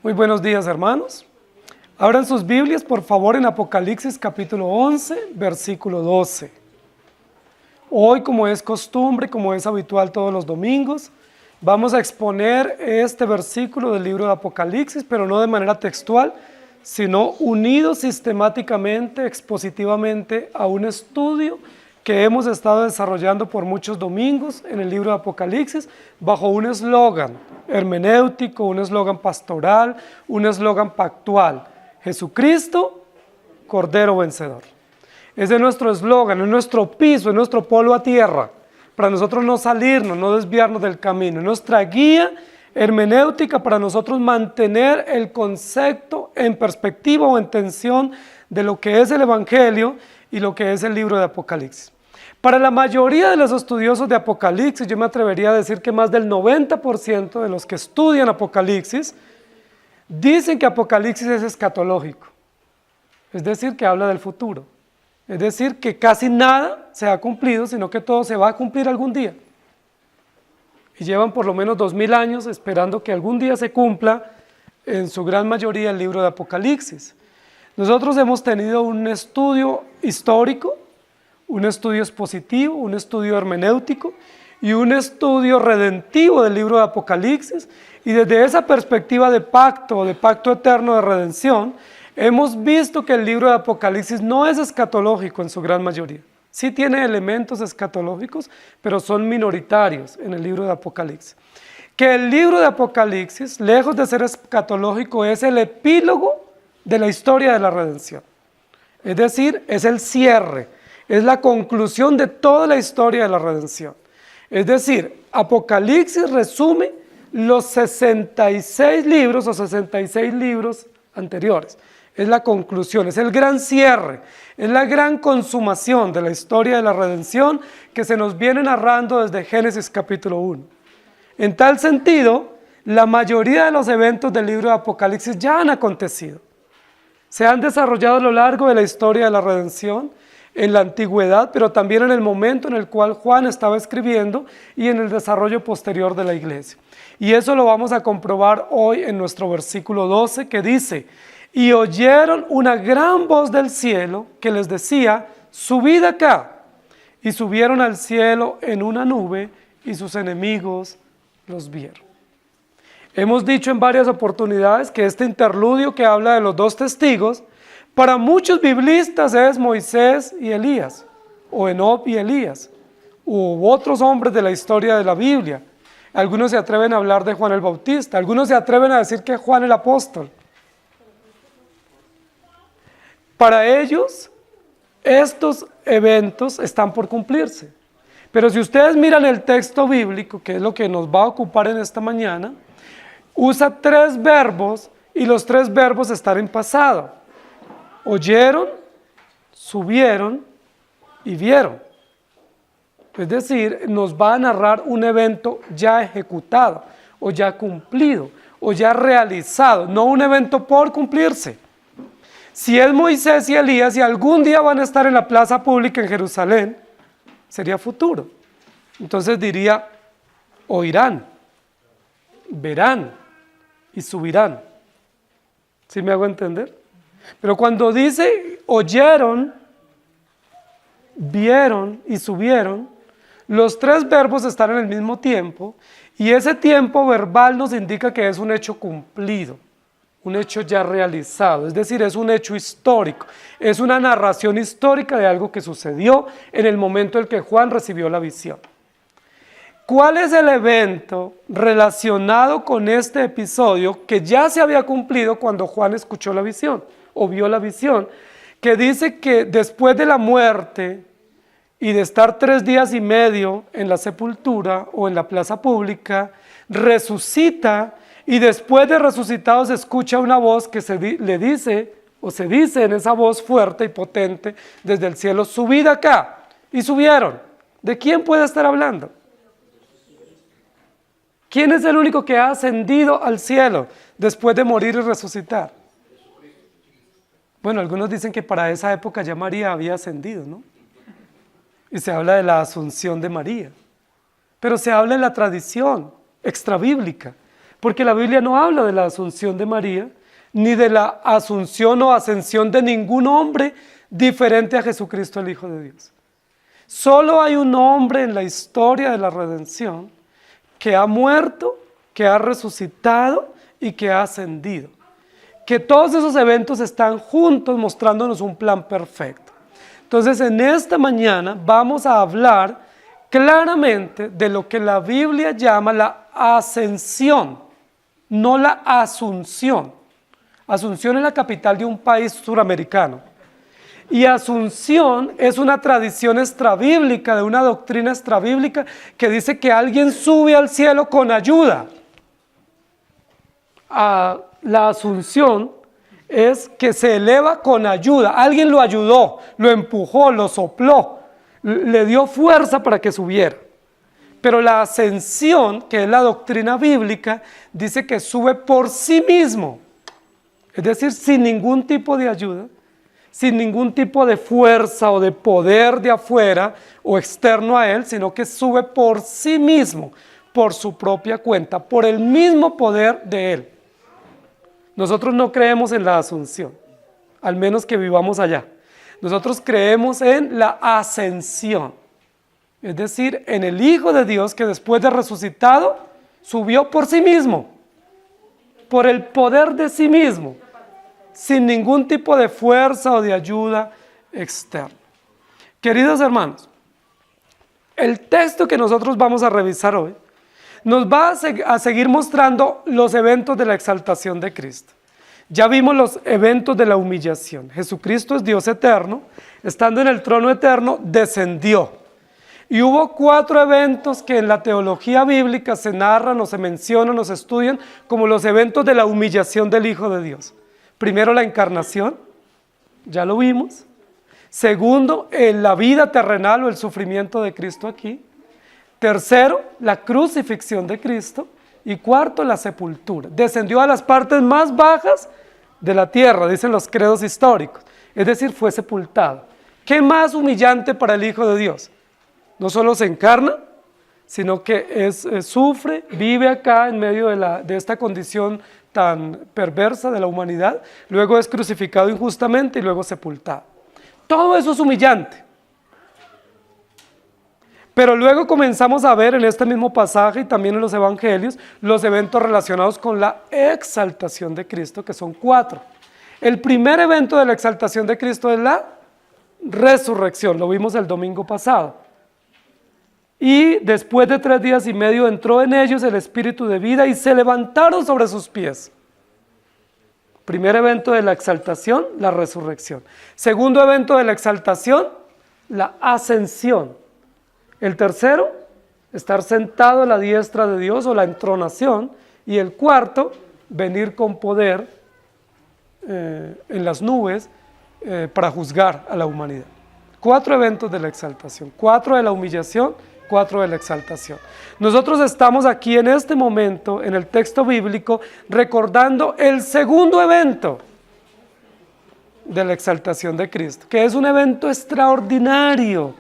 Muy buenos días, hermanos. Abran sus Biblias, por favor, en Apocalipsis capítulo 11, versículo 12. Hoy, como es costumbre, como es habitual todos los domingos, vamos a exponer este versículo del libro de Apocalipsis, pero no de manera textual, sino unido sistemáticamente, expositivamente a un estudio que hemos estado desarrollando por muchos domingos en el libro de Apocalipsis, bajo un eslogan hermenéutico, un eslogan pastoral, un eslogan pactual: Jesucristo, Cordero Vencedor. Ese es nuestro eslogan, es nuestro piso, es nuestro polo a tierra, para nosotros no salirnos, no desviarnos del camino, es nuestra guía hermenéutica para nosotros mantener el concepto en perspectiva o en tensión de lo que es el Evangelio y lo que es el libro de Apocalipsis. Para la mayoría de los estudiosos de Apocalipsis, yo me atrevería a decir que más del 90% de los que estudian Apocalipsis dicen que Apocalipsis es escatológico, es decir, que habla del futuro, es decir, que casi nada se ha cumplido, sino que todo se va a cumplir algún día. Y llevan por lo menos 2000 años esperando que algún día se cumpla, en su gran mayoría, el libro de Apocalipsis. Nosotros hemos tenido un estudio histórico, un estudio expositivo, un estudio hermenéutico y un estudio redentivo del libro de Apocalipsis, y desde esa perspectiva de pacto eterno de redención, hemos visto que el libro de Apocalipsis no es escatológico en su gran mayoría. Sí tiene elementos escatológicos, pero son minoritarios en el libro de Apocalipsis. Que el libro de Apocalipsis, lejos de ser escatológico, es el epílogo de la historia de la redención. Es decir, es el cierre, es la conclusión de toda la historia de la redención. Es decir, Apocalipsis resume los 66 libros o 66 libros anteriores. Es la conclusión, es el gran cierre, es la gran consumación de la historia de la redención que se nos viene narrando desde Génesis capítulo 1. En tal sentido, la mayoría de los eventos del libro de Apocalipsis ya han acontecido. Se han desarrollado a lo largo de la historia de la redención, en la antigüedad, pero también en el momento en el cual Juan estaba escribiendo y en el desarrollo posterior de la iglesia. Y eso lo vamos a comprobar hoy en nuestro versículo 12, que dice: y oyeron una gran voz del cielo que les decía: subid acá. Y subieron al cielo en una nube, y sus enemigos los vieron. Hemos dicho en varias oportunidades que este interludio que habla de los dos testigos, para muchos biblistas es Moisés y Elías, o Enoc y Elías, u otros hombres de la historia de la Biblia. Algunos se atreven a hablar de Juan el Bautista, algunos se atreven a decir que es Juan el apóstol. Para ellos, estos eventos están por cumplirse. Pero si ustedes miran el texto bíblico, que es lo que nos va a ocupar en esta mañana, usa 3 verbos y los 3 verbos están en pasado. Oyeron, subieron y vieron. Es decir, nos va a narrar un evento ya ejecutado, o ya cumplido, o ya realizado, no un evento por cumplirse. Si es Moisés y Elías y algún día van a estar en la plaza pública en Jerusalén, sería futuro. Entonces diría: oirán, verán y subirán. ¿Sí me hago entender? Pero cuando dice oyeron, vieron y subieron, los 3 verbos están en el mismo tiempo, y ese tiempo verbal nos indica que es un hecho cumplido, un hecho ya realizado, es decir, es un hecho histórico, es una narración histórica de algo que sucedió en el momento en que Juan recibió la visión. ¿Cuál es el evento relacionado con este episodio que ya se había cumplido cuando Juan escuchó la visión o vio la visión? Que dice que después de la muerte y de estar 3 días y medio en la sepultura o en la plaza pública, resucita, y después de resucitado se escucha una voz que le dice, o se dice en esa voz fuerte y potente desde el cielo: subid acá. Y subieron. ¿De quién puede estar hablando? ¿Quién es el único que ha ascendido al cielo después de morir y resucitar? Bueno, algunos dicen que para esa época ya María había ascendido, ¿no? Y se habla de la asunción de María. Pero se habla en la tradición extrabíblica. porque la Biblia no habla de la asunción de María, ni de la asunción o ascensión de ningún hombre diferente a Jesucristo, el Hijo de Dios. Solo hay un hombre en la historia de la redención que ha muerto, que ha resucitado y que ha ascendido. Que todos esos eventos están juntos mostrándonos un plan perfecto. Entonces, en esta mañana vamos a hablar claramente de lo que la Biblia llama la ascensión, no la asunción. Asunción es la capital de un país suramericano. Y Asunción es una tradición extrabíblica, de una doctrina extrabíblica que dice que alguien sube al cielo con ayuda. La Asunción es que se eleva con ayuda. Alguien lo ayudó, lo empujó, lo sopló, le dio fuerza para que subiera. Pero la ascensión, que es la doctrina bíblica, dice que sube por sí mismo. Es decir, sin ningún tipo de ayuda, sin ningún tipo de fuerza o de poder de afuera o externo a él, sino que sube por sí mismo, por su propia cuenta, por el mismo poder de él. Nosotros no creemos en la asunción, al menos que vivamos allá. Nosotros creemos en la ascensión, es decir, en el Hijo de Dios que después de resucitado subió por sí mismo, por el poder de sí mismo, sin ningún tipo de fuerza o de ayuda externa. Queridos hermanos, el texto que nosotros vamos a revisar hoy nos va a seguir mostrando los eventos de la exaltación de Cristo. Ya vimos los eventos de la humillación. Jesucristo es Dios eterno, estando en el trono eterno, descendió. Y hubo 4 eventos que en la teología bíblica se narran o se mencionan o se estudian como los eventos de la humillación del Hijo de Dios. Primero, la encarnación, ya lo vimos. Segundo, la vida terrenal o el sufrimiento de Cristo aquí. Tercero, la crucifixión de Cristo. Y cuarto, la sepultura. Descendió a las partes más bajas de la tierra, dicen los credos históricos. Es decir, fue sepultado. ¿Qué más humillante para el Hijo de Dios? No solo se encarna, sino que sufre, vive acá en medio de esta condición tan perversa de la humanidad, luego es crucificado injustamente y luego sepultado. Todo eso es humillante. Pero luego comenzamos a ver en este mismo pasaje y también en los evangelios los eventos relacionados con la exaltación de Cristo, que son 4. El primer evento de la exaltación de Cristo es la resurrección, lo vimos el domingo pasado. Y después de 3 días y medio entró en ellos el espíritu de vida y se levantaron sobre sus pies. Primer evento de la exaltación, la resurrección. Segundo evento de la exaltación, la ascensión. El tercero, estar sentado a la diestra de Dios o la entronación. Y el cuarto, venir con poder en las nubes para juzgar a la humanidad. 4 eventos de la exaltación, 4 de la humillación, 4 de la exaltación. Nosotros estamos aquí en este momento, en el texto bíblico, recordando el segundo evento de la exaltación de Cristo, que es un evento extraordinario,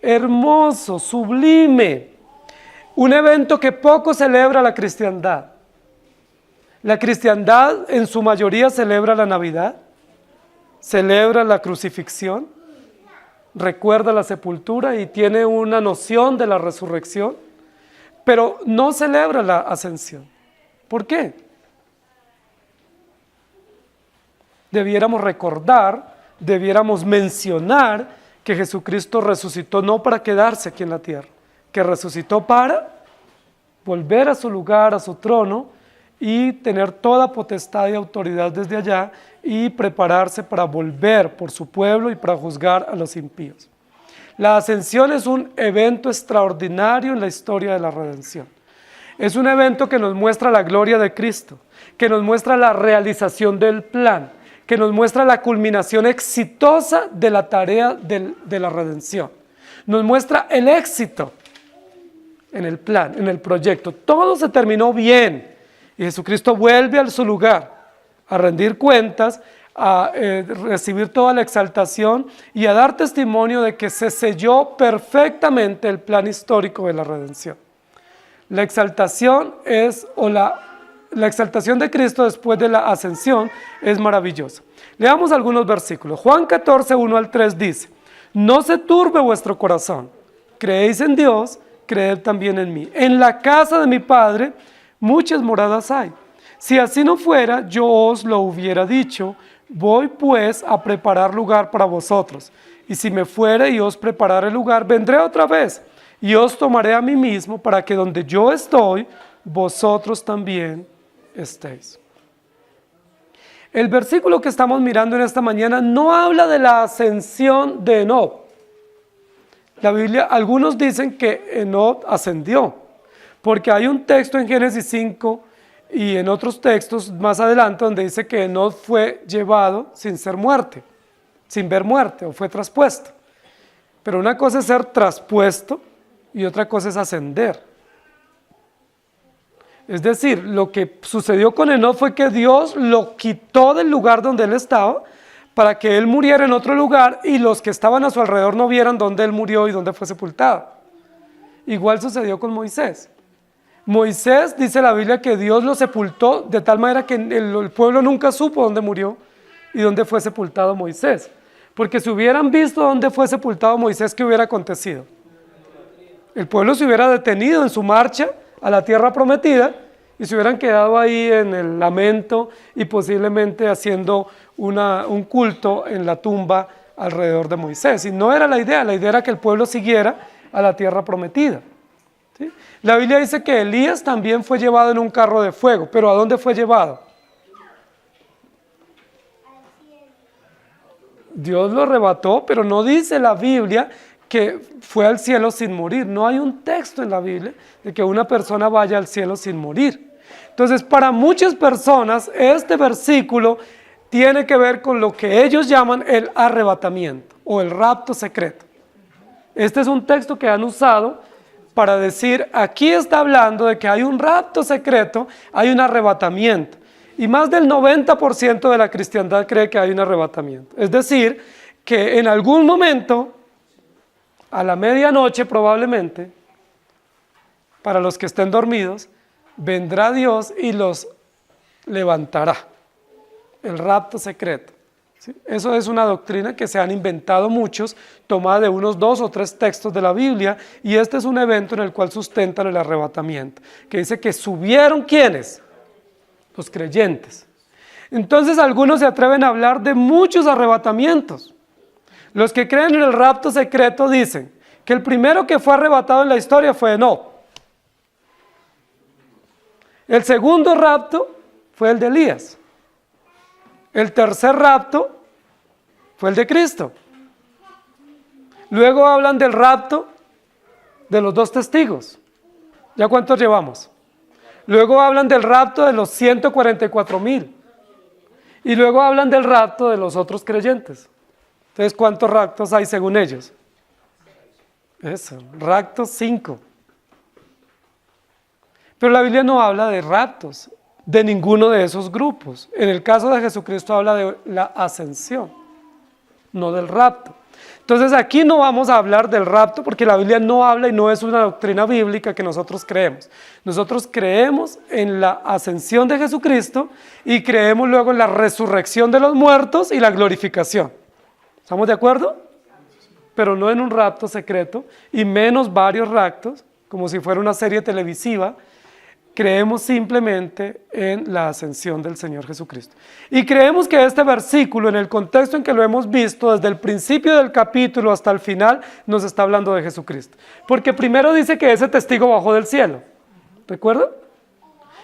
hermoso, sublime, un evento que poco celebra la cristiandad. La cristiandad en su mayoría celebra la Navidad, celebra la crucifixión, recuerda la sepultura y tiene una noción de la resurrección, pero no celebra la ascensión. ¿Por qué? Debiéramos recordar, debiéramos mencionar que Jesucristo resucitó no para quedarse aquí en la tierra, que resucitó para volver a su lugar, a su trono y tener toda potestad y autoridad desde allá y prepararse para volver por su pueblo y para juzgar a los impíos. La ascensión es un evento extraordinario en la historia de la redención. Es un evento que nos muestra la gloria de Cristo, que nos muestra la realización del plan, que nos muestra la culminación exitosa de la tarea de la redención. Nos muestra el éxito en el plan, en el proyecto. Todo se terminó bien y Jesucristo vuelve a su lugar a rendir cuentas, a recibir toda la exaltación y a dar testimonio de que se selló perfectamente el plan histórico de la redención. La exaltación es, o la la exaltación de Cristo después de la ascensión es maravillosa. Leamos algunos versículos. Juan 14, 1 al 3 dice: no se turbe vuestro corazón, creéis en Dios, creed también en mí. En la casa de mi Padre muchas moradas hay. Si así no fuera, yo os lo hubiera dicho. Voy pues a preparar lugar para vosotros. Y si me fuere y os preparare lugar, vendré otra vez y os tomaré a mí mismo, para que donde yo estoy, vosotros también estéis. El versículo que estamos mirando en esta mañana no habla de la ascensión de Enoc. La Biblia, algunos dicen que Enoc ascendió, porque hay un texto en Génesis 5 y en otros textos más adelante donde dice que Enoc fue llevado sin ser muerte, sin ver muerte, o fue traspuesto. Pero una cosa es ser traspuesto y otra cosa es ascender. Es decir, lo que sucedió con Enoc fue que Dios lo quitó del lugar donde él estaba para que él muriera en otro lugar y los que estaban a su alrededor no vieran dónde él murió y dónde fue sepultado. Igual sucedió con Moisés. Moisés, dice la Biblia, que Dios lo sepultó de tal manera que el pueblo nunca supo dónde murió y dónde fue sepultado Moisés. Porque si hubieran visto dónde fue sepultado Moisés, ¿qué hubiera acontecido? El pueblo se hubiera detenido en su marcha a la tierra prometida y se hubieran quedado ahí en el lamento y posiblemente haciendo un culto en la tumba alrededor de Moisés. Y no era la idea era que el pueblo siguiera a la tierra prometida. ¿Sí? La Biblia dice que Elías también fue llevado en un carro de fuego, pero ¿a dónde fue llevado? Dios lo arrebató, pero no dice la Biblia que fue al cielo sin morir. No hay un texto en la Biblia de que una persona vaya al cielo sin morir. Entonces, para muchas personas, este versículo tiene que ver con lo que ellos llaman el arrebatamiento o el rapto secreto. Este es un texto que han usado para decir, aquí está hablando de que hay un rapto secreto, hay un arrebatamiento. Y más del 90% de la cristiandad cree que hay un arrebatamiento. Es decir, que en algún momento, a la medianoche probablemente, para los que estén dormidos, vendrá Dios y los levantará. El rapto secreto. ¿Sí? Eso es una doctrina que se han inventado muchos, tomada de unos 2 o 3 textos de la Biblia, y este es un evento en el cual sustentan el arrebatamiento, que dice que subieron, ¿quiénes? Los creyentes. Entonces algunos se atreven a hablar de muchos arrebatamientos. Los que creen en el rapto secreto dicen que el primero que fue arrebatado en la historia fue Enoc. El segundo rapto fue el de Elías. El tercer rapto fue el de Cristo. Luego hablan del rapto de los 2 testigos. ¿Ya cuántos llevamos? Luego hablan del rapto de los 144,000. Y luego hablan del rapto de los otros creyentes. Entonces, ¿cuántos raptos hay según ellos? Eso, raptos 5. Pero la Biblia no habla de raptos de ninguno de esos grupos. En el caso de Jesucristo habla de la ascensión, no del rapto. Entonces aquí no vamos a hablar del rapto porque la Biblia no habla y no es una doctrina bíblica que nosotros creemos. Nosotros creemos en la ascensión de Jesucristo y creemos luego en la resurrección de los muertos y la glorificación. ¿Estamos de acuerdo? Pero no en un rapto secreto y menos varios raptos, como si fuera una serie televisiva. Creemos simplemente en la ascensión del Señor Jesucristo. Y creemos que este versículo, en el contexto en que lo hemos visto, desde el principio del capítulo hasta el final, nos está hablando de Jesucristo. Porque primero dice que ese testigo bajó del cielo. ¿Recuerdan?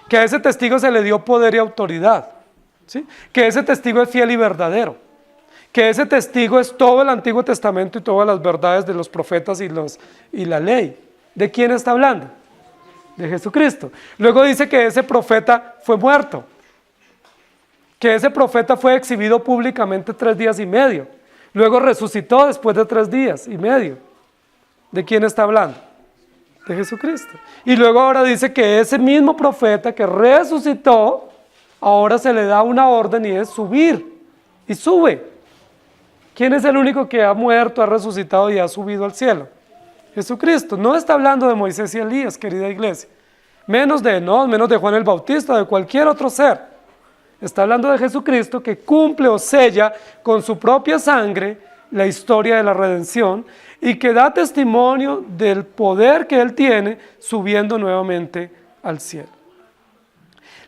Que a ese testigo se le dio poder y autoridad. ¿Sí? Que ese testigo es fiel y verdadero. Que ese testigo es todo el Antiguo Testamento y todas las verdades de los profetas y la ley. ¿De quién está hablando? De Jesucristo. Luego dice que ese profeta fue muerto, que ese profeta fue exhibido públicamente 3 días y medio, luego resucitó después de 3 días y medio. ¿De quién está hablando? De Jesucristo. Y luego ahora dice que ese mismo profeta que resucitó, ahora se le da una orden y es subir, y sube. ¿Quién es el único que ha muerto, ha resucitado y ha subido al cielo? Jesucristo. No está hablando de Moisés y Elías, querida iglesia. menos de Enoc, menos de Juan el Bautista, de cualquier otro ser. Está hablando de Jesucristo que cumple o sella con su propia sangre la historia de la redención y que da testimonio del poder que Él tiene subiendo nuevamente al cielo.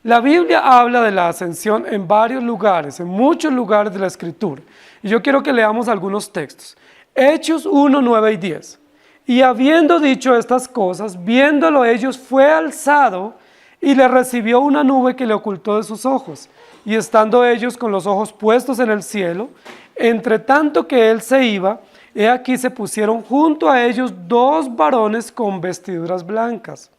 La Biblia habla de la ascensión en varios lugares, en muchos lugares de la Escritura. Y yo quiero que leamos algunos textos. Hechos 1, 9 y 10. Y habiendo dicho estas cosas, viéndolo ellos, fue alzado y le recibió una nube que le ocultó de sus ojos. Y estando ellos con los ojos puestos en el cielo, entre tanto que él se iba, he aquí se pusieron junto a ellos dos varones con vestiduras blancas.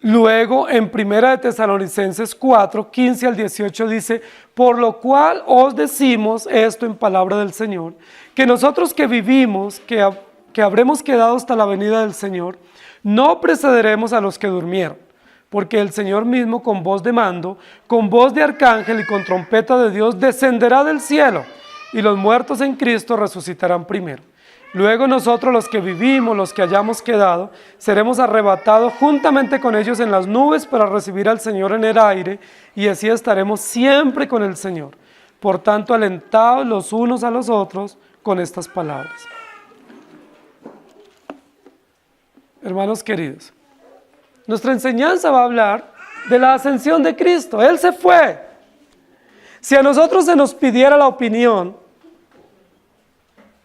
Luego, en 1 de Tesalonicenses 4, 15 al 18 dice, por lo cual os decimos esto en palabra del Señor, que nosotros que vivimos, que habremos quedado hasta la venida del Señor, no precederemos a los que durmieron, porque el Señor mismo con voz de mando, con voz de arcángel y con trompeta de Dios descenderá del cielo, y los muertos en Cristo resucitarán primero. Luego nosotros los que vivimos, los que hayamos quedado, seremos arrebatados juntamente con ellos en las nubes para recibir al Señor en el aire, y así estaremos siempre con el Señor. Por tanto, alentados los unos a los otros con estas palabras. Hermanos queridos, nuestra enseñanza va a hablar de la ascensión de Cristo. Él se fue. Si a nosotros se nos pidiera la opinión,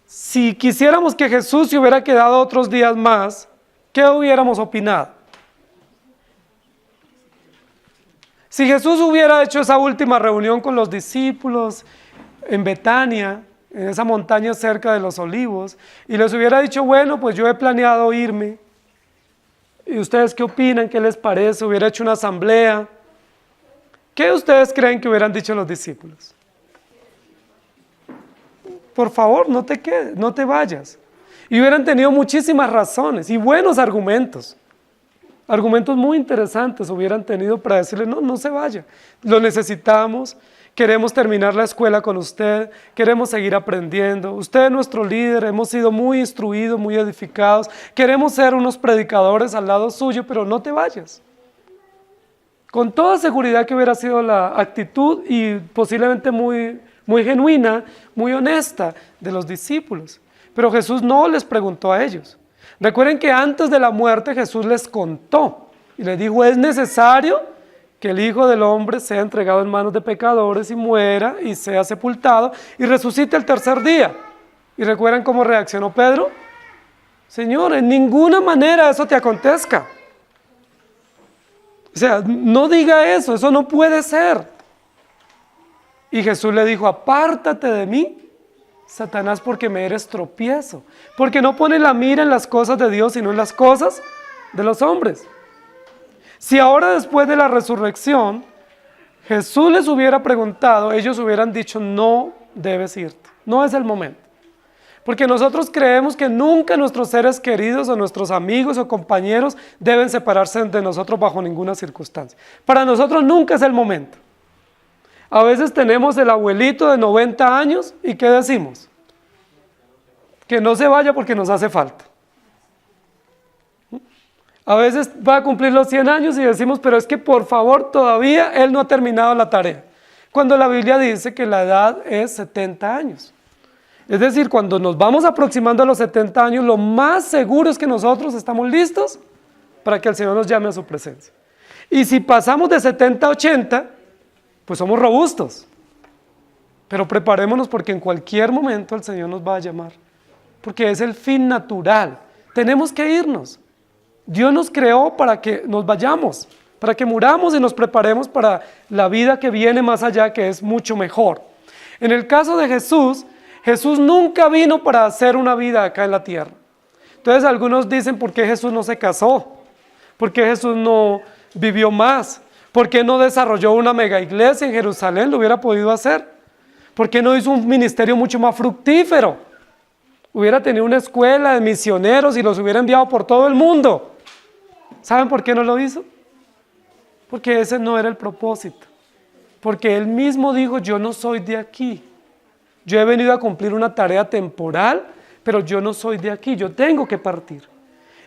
si quisiéramos que Jesús se hubiera quedado otros días más, ¿qué hubiéramos opinado? Si Jesús hubiera hecho esa última reunión con los discípulos en Betania, en esa montaña cerca de los Olivos, y les hubiera dicho, bueno, pues yo he planeado irme, ¿y ustedes qué opinan? ¿Qué les parece? Hubiera hecho una asamblea. ¿Qué ustedes creen que hubieran dicho los discípulos? Por favor, no te quedes, no te vayas. Y hubieran tenido muchísimas razones y buenos argumentos. Argumentos muy interesantes hubieran tenido para decirle, no, no se vaya. Lo necesitamos, queremos terminar la escuela con usted, queremos seguir aprendiendo. Usted es nuestro líder, hemos sido muy instruidos, muy edificados. Queremos ser unos predicadores al lado suyo, pero no te vayas. Con toda seguridad que hubiera sido la actitud y posiblemente muy genuina, muy honesta de los discípulos. Pero Jesús no les preguntó a ellos. Recuerden que antes de la muerte Jesús les contó y les dijo, es necesario que el Hijo del Hombre sea entregado en manos de pecadores y muera y sea sepultado y resucite el tercer día. ¿Y recuerdan cómo reaccionó Pedro? Señor, en ninguna manera eso te acontezca. O sea, no diga eso, eso no puede ser. Y Jesús le dijo, apártate de mí, Satanás, porque me eres tropiezo. Porque no pones la mira en las cosas de Dios, sino en las cosas de los hombres. Si ahora después de la resurrección, Jesús les hubiera preguntado, ellos hubieran dicho, no debes irte, no es el momento. Porque nosotros creemos que nunca nuestros seres queridos o nuestros amigos o compañeros deben separarse de nosotros bajo ninguna circunstancia. Para nosotros nunca es el momento. A veces tenemos el abuelito de 90 años y ¿qué decimos? Que no se vaya porque nos hace falta. A veces va a cumplir los 100 años y decimos, pero es que por favor todavía él no ha terminado la tarea. Cuando la Biblia dice que la edad es 70 años. Es decir, cuando nos vamos aproximando a los 70 años, lo más seguro es que nosotros estamos listos para que el Señor nos llame a su presencia. Y si pasamos de 70 a 80, pues somos robustos. Pero preparémonos porque en cualquier momento el Señor nos va a llamar. Porque es el fin natural. Tenemos que irnos. Dios nos creó para que nos vayamos, para que muramos y nos preparemos para la vida que viene más allá, que es mucho mejor. En el caso de Jesús, Jesús nunca vino para hacer una vida acá en la tierra. Entonces algunos dicen, ¿por qué Jesús no se casó? ¿Por qué Jesús no vivió más? ¿Por qué no desarrolló una mega iglesia en Jerusalén? Lo hubiera podido hacer. ¿Por qué no hizo un ministerio mucho más fructífero? Hubiera tenido una escuela de misioneros y los hubiera enviado por todo el mundo. ¿Saben por qué no lo hizo? Porque ese no era el propósito. Porque él mismo dijo, yo no soy de aquí. Yo he venido a cumplir una tarea temporal, pero yo no soy de aquí, yo tengo que partir.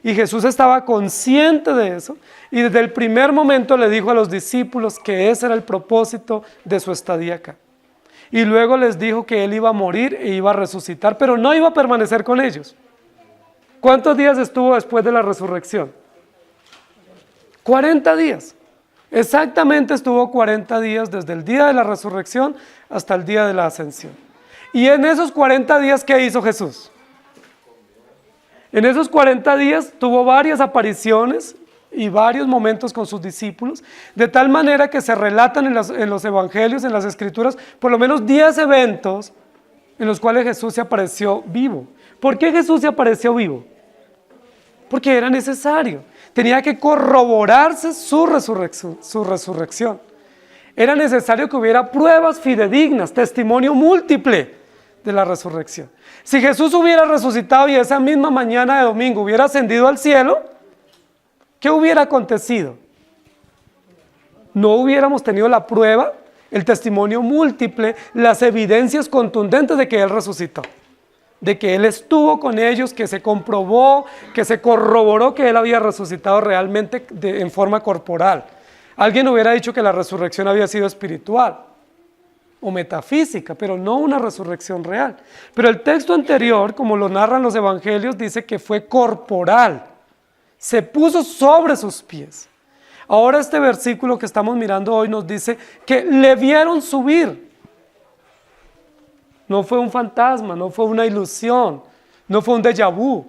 Y Jesús estaba consciente de eso y desde el primer momento le dijo a los discípulos que ese era el propósito de su estadía acá. Y luego les dijo que Él iba a morir e iba a resucitar, pero no iba a permanecer con ellos. ¿Cuántos días estuvo después de la resurrección? 40 días. Exactamente estuvo 40 días desde el día de la resurrección hasta el día de la ascensión. Y en esos 40 días, ¿qué hizo Jesús? En esos 40 días tuvo varias apariciones y varios momentos con sus discípulos, de tal manera que se relatan en los evangelios, en las escrituras, por lo menos 10 eventos en los cuales Jesús se apareció vivo. ¿Por qué Jesús se apareció vivo? Porque era necesario, tenía que corroborarse su resurrección. Era necesario que hubiera pruebas fidedignas, testimonio múltiple de la resurrección. Si Jesús hubiera resucitado y esa misma mañana de domingo hubiera ascendido al cielo, ¿qué hubiera acontecido? No hubiéramos tenido la prueba, el testimonio múltiple, las evidencias contundentes de que Él resucitó, de que Él estuvo con ellos, que se comprobó, que se corroboró que Él había resucitado realmente en forma corporal. Alguien hubiera dicho que la resurrección había sido espiritual o metafísica, pero no una resurrección real. Pero el texto anterior, como lo narran los evangelios, dice que fue corporal, se puso sobre sus pies. Ahora este versículo que estamos mirando hoy nos dice que le vieron subir. No fue un fantasma, no fue una ilusión, no fue un déjà vu.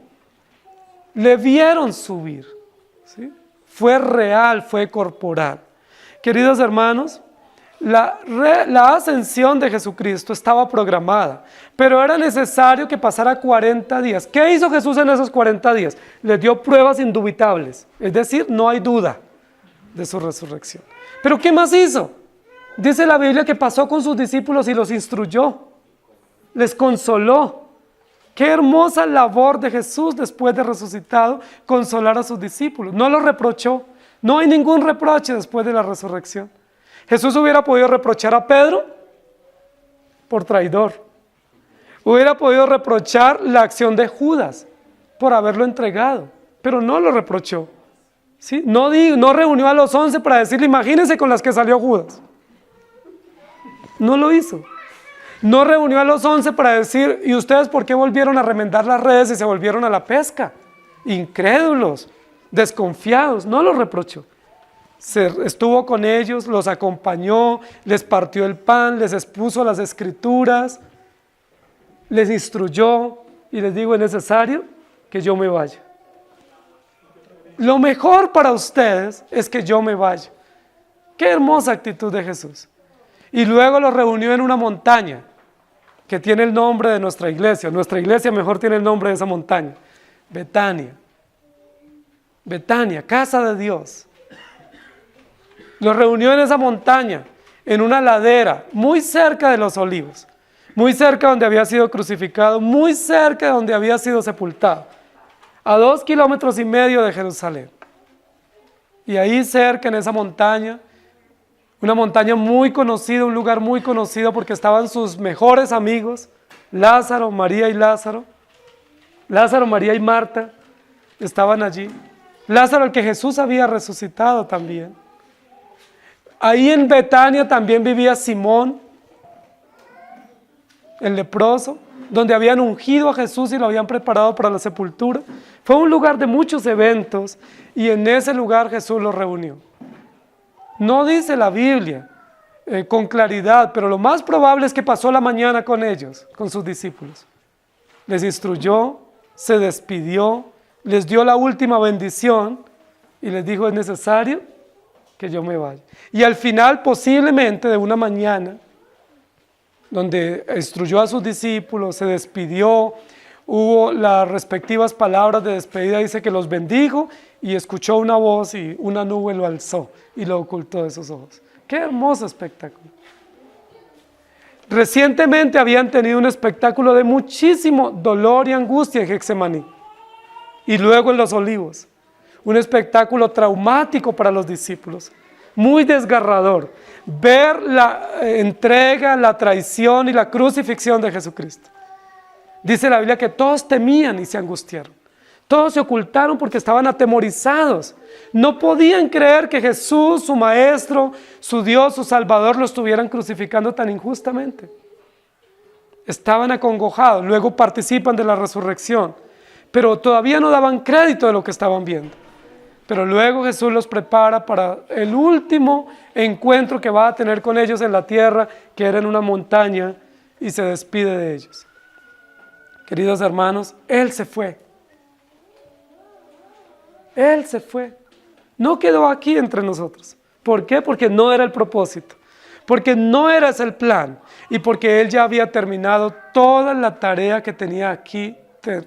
Le vieron subir, ¿sí? Fue real, fue corporal. Queridos hermanos, la ascensión de Jesucristo estaba programada, pero era necesario que pasara 40 días. ¿Qué hizo Jesús en esos 40 días? Les dio pruebas indubitables, es decir, no hay duda de su resurrección. ¿Pero qué más hizo? Dice la Biblia que pasó con sus discípulos y los instruyó, les consoló. Qué hermosa labor de Jesús después de resucitado, consolar a sus discípulos. No los reprochó, no hay ningún reproche después de la resurrección. Jesús hubiera podido reprochar a Pedro por traidor. Hubiera podido reprochar la acción de Judas por haberlo entregado, pero no lo reprochó. ¿Sí? No reunió a los 11 para decirle, imagínense con las que salió Judas. No lo hizo. No reunió a los 11 para decir, ¿y ustedes por qué volvieron a remendar las redes y se volvieron a la pesca? Incrédulos, desconfiados, no los reprochó. Estuvo con ellos, los acompañó, les partió el pan, les expuso las escrituras, les instruyó y les dijo, es necesario que yo me vaya. Lo mejor para ustedes es que yo me vaya. Qué hermosa actitud de Jesús. Y luego los reunió en una montaña que tiene el nombre de nuestra iglesia. Nuestra iglesia mejor tiene el nombre de esa montaña. Betania. Betania, casa de Dios. Los reunió en esa montaña, en una ladera, muy cerca de los Olivos, muy cerca donde había sido crucificado, muy cerca de donde había sido sepultado, a 2,5 kilómetros de Jerusalén. Y ahí cerca, en esa montaña, una montaña muy conocida, un lugar muy conocido porque estaban sus mejores amigos, Lázaro, María y Lázaro. Lázaro, María y Marta estaban allí. Lázaro, el que Jesús había resucitado también. Ahí en Betania también vivía Simón, el leproso, donde habían ungido a Jesús y lo habían preparado para la sepultura. Fue un lugar de muchos eventos y en ese lugar Jesús los reunió. No dice la Biblia con claridad, pero lo más probable es que pasó la mañana con ellos, con sus discípulos. Les instruyó, se despidió, les dio la última bendición y les dijo, es necesario que yo me vaya. Y al final, posiblemente de una mañana, donde instruyó a sus discípulos, se despidió, hubo las respectivas palabras de despedida, dice que los bendijo y escuchó una voz y una nube lo alzó y lo ocultó de sus ojos. ¡Qué hermoso espectáculo! Recientemente habían tenido un espectáculo de muchísimo dolor y angustia en Getsemaní y luego en los Olivos. Un espectáculo traumático para los discípulos, muy desgarrador, ver la entrega, la traición y la crucifixión de Jesucristo. Dice la Biblia que todos temían y se angustiaron. Todos se ocultaron porque estaban atemorizados. No podían creer que Jesús, su Maestro, su Dios, su Salvador, lo estuvieran crucificando tan injustamente. Estaban acongojados, luego participan de la resurrección, pero todavía no daban crédito de lo que estaban viendo. Pero luego Jesús los prepara para el último encuentro que va a tener con ellos en la tierra, que era en una montaña, y se despide de ellos. Queridos hermanos, Él se fue. Él se fue. No quedó aquí entre nosotros. ¿Por qué? Porque no era el propósito. Porque no era ese el plan. Y porque Él ya había terminado toda la tarea que tenía aquí,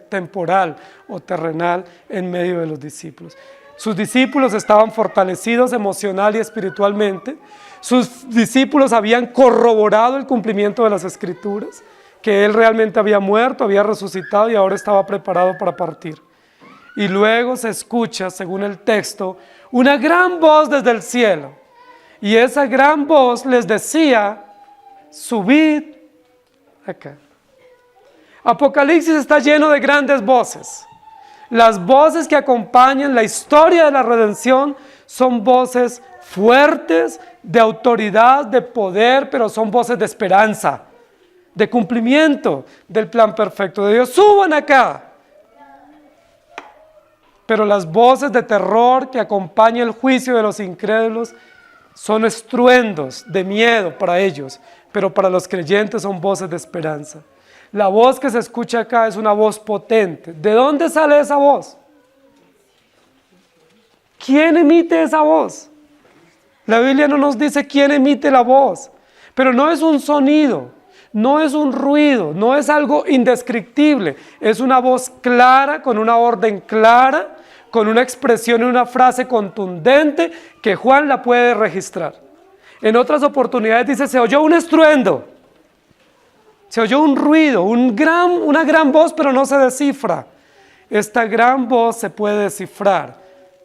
temporal o terrenal, en medio de los discípulos. Sus discípulos estaban fortalecidos emocional y espiritualmente. Sus discípulos habían corroborado el cumplimiento de las Escrituras, que Él realmente había muerto, había resucitado y ahora estaba preparado para partir. Y luego se escucha, según el texto, una gran voz desde el cielo. Y esa gran voz les decía, subid acá. Apocalipsis está lleno de grandes voces. Las voces que acompañan la historia de la redención son voces fuertes, de autoridad, de poder, pero son voces de esperanza, de cumplimiento del plan perfecto de Dios. Suban acá. Pero las voces de terror que acompañan el juicio de los incrédulos son estruendos de miedo para ellos, pero para los creyentes son voces de esperanza. La voz que se escucha acá es una voz potente. ¿De dónde sale esa voz? ¿Quién emite esa voz? La Biblia no nos dice quién emite la voz, pero no es un sonido, no es un ruido, no es algo indescriptible, es una voz clara, con una orden clara, con una expresión y una frase contundente que Juan la puede registrar. En otras oportunidades dice, se oyó un estruendo, se oyó un ruido, una gran voz, pero no se descifra. Esta gran voz se puede descifrar,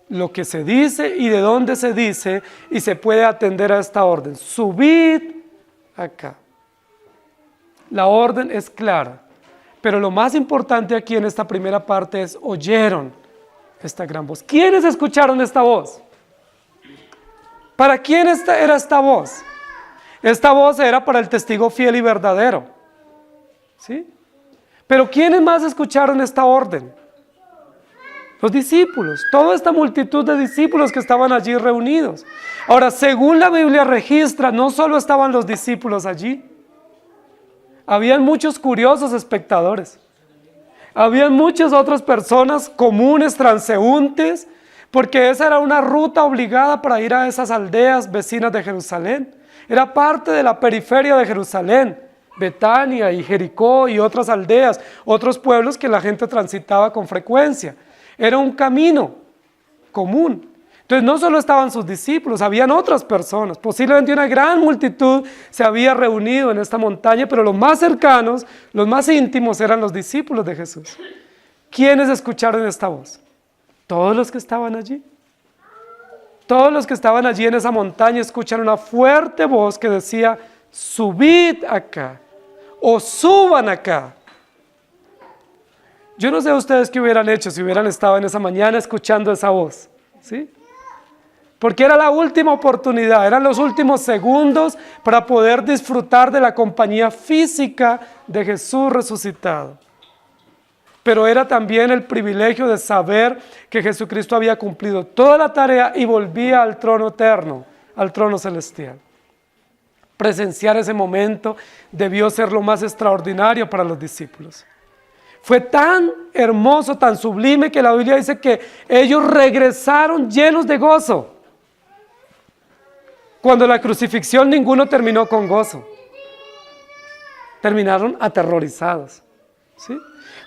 lo que se dice y de dónde se dice, y se puede atender a esta orden. Subid acá. La orden es clara, pero lo más importante aquí en esta primera parte es, oyeron esta gran voz. ¿Quiénes escucharon esta voz? ¿Para quién era esta voz? Esta voz era para el testigo fiel y verdadero. ¿Sí? Pero ¿quiénes más escucharon esta orden? Los discípulos, toda esta multitud de discípulos que estaban allí reunidos. Ahora, según la Biblia registra, no solo estaban los discípulos allí, habían muchos curiosos espectadores. Habían muchas otras personas comunes, transeúntes, porque esa era una ruta obligada para ir a esas aldeas vecinas de Jerusalén. Era parte de la periferia de Jerusalén, Betania y Jericó y otras aldeas, otros pueblos que la gente transitaba con frecuencia. Era un camino común. Entonces no solo estaban sus discípulos, habían otras personas. Posiblemente una gran multitud se había reunido en esta montaña, pero los más cercanos, los más íntimos eran los discípulos de Jesús. ¿Quiénes escucharon esta voz? Todos los que estaban allí. Todos los que estaban allí en esa montaña escuchan una fuerte voz que decía, subid acá o suban acá. Yo no sé ustedes qué hubieran hecho si hubieran estado en esa mañana escuchando esa voz, ¿sí? Porque era la última oportunidad, eran los últimos segundos para poder disfrutar de la compañía física de Jesús resucitado. Pero era también el privilegio de saber que Jesucristo había cumplido toda la tarea y volvía al trono eterno, al trono celestial. Presenciar ese momento debió ser lo más extraordinario para los discípulos. Fue tan hermoso, tan sublime que la Biblia dice que ellos regresaron llenos de gozo. Cuando la crucifixión ninguno terminó con gozo. Terminaron aterrorizados. ¿Sí?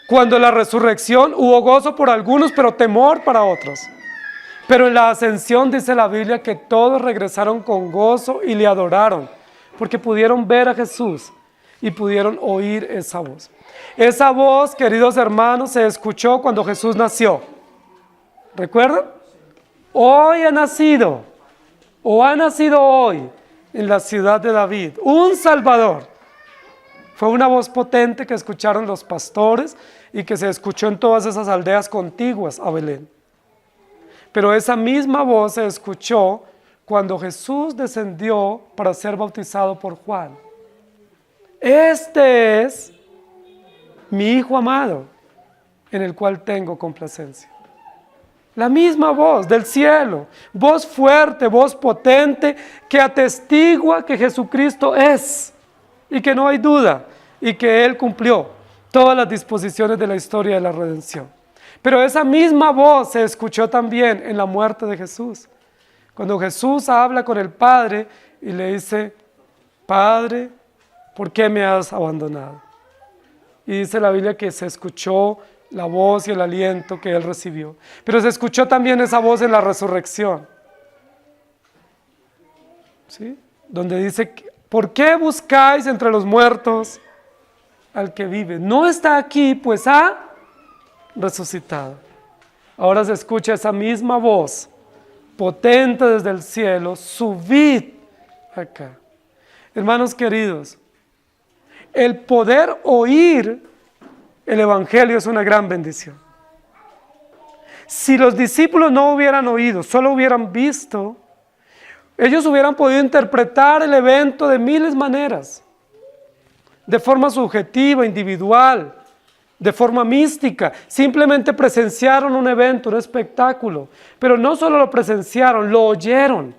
Cuando la resurrección hubo gozo por algunos, pero temor para otros. Pero en la ascensión dice la Biblia que todos regresaron con gozo y le adoraron, porque pudieron ver a Jesús y pudieron oír esa voz. Esa voz, queridos hermanos, se escuchó cuando Jesús nació. ¿Recuerdan? Hoy ha nacido, o ha nacido hoy, en la ciudad de David, un Salvador. Fue una voz potente que escucharon los pastores y que se escuchó en todas esas aldeas contiguas a Belén. Pero esa misma voz se escuchó cuando Jesús descendió para ser bautizado por Juan. Este es mi Hijo amado, en el cual tengo complacencia. La misma voz del cielo, voz fuerte, voz potente, que atestigua que Jesucristo es, y que no hay duda, y que Él cumplió todas las disposiciones de la historia de la redención. Pero esa misma voz se escuchó también en la muerte de Jesús, cuando Jesús habla con el Padre y le dice: Padre, ¿por qué me has abandonado? Y dice la Biblia que se escuchó la voz y el aliento que Él recibió. Pero se escuchó también esa voz en la resurrección, ¿sí? Donde dice: ¿por qué buscáis entre los muertos al que vive? No está aquí, pues ha resucitado. Ahora se escucha esa misma voz potente desde el cielo: subid acá. Hermanos queridos, el poder oír el Evangelio es una gran bendición. Si los discípulos no hubieran oído, solo hubieran visto, ellos hubieran podido interpretar el evento de miles maneras, de forma subjetiva, individual, de forma mística. Simplemente presenciaron un evento, un espectáculo, pero no solo lo presenciaron, lo oyeron.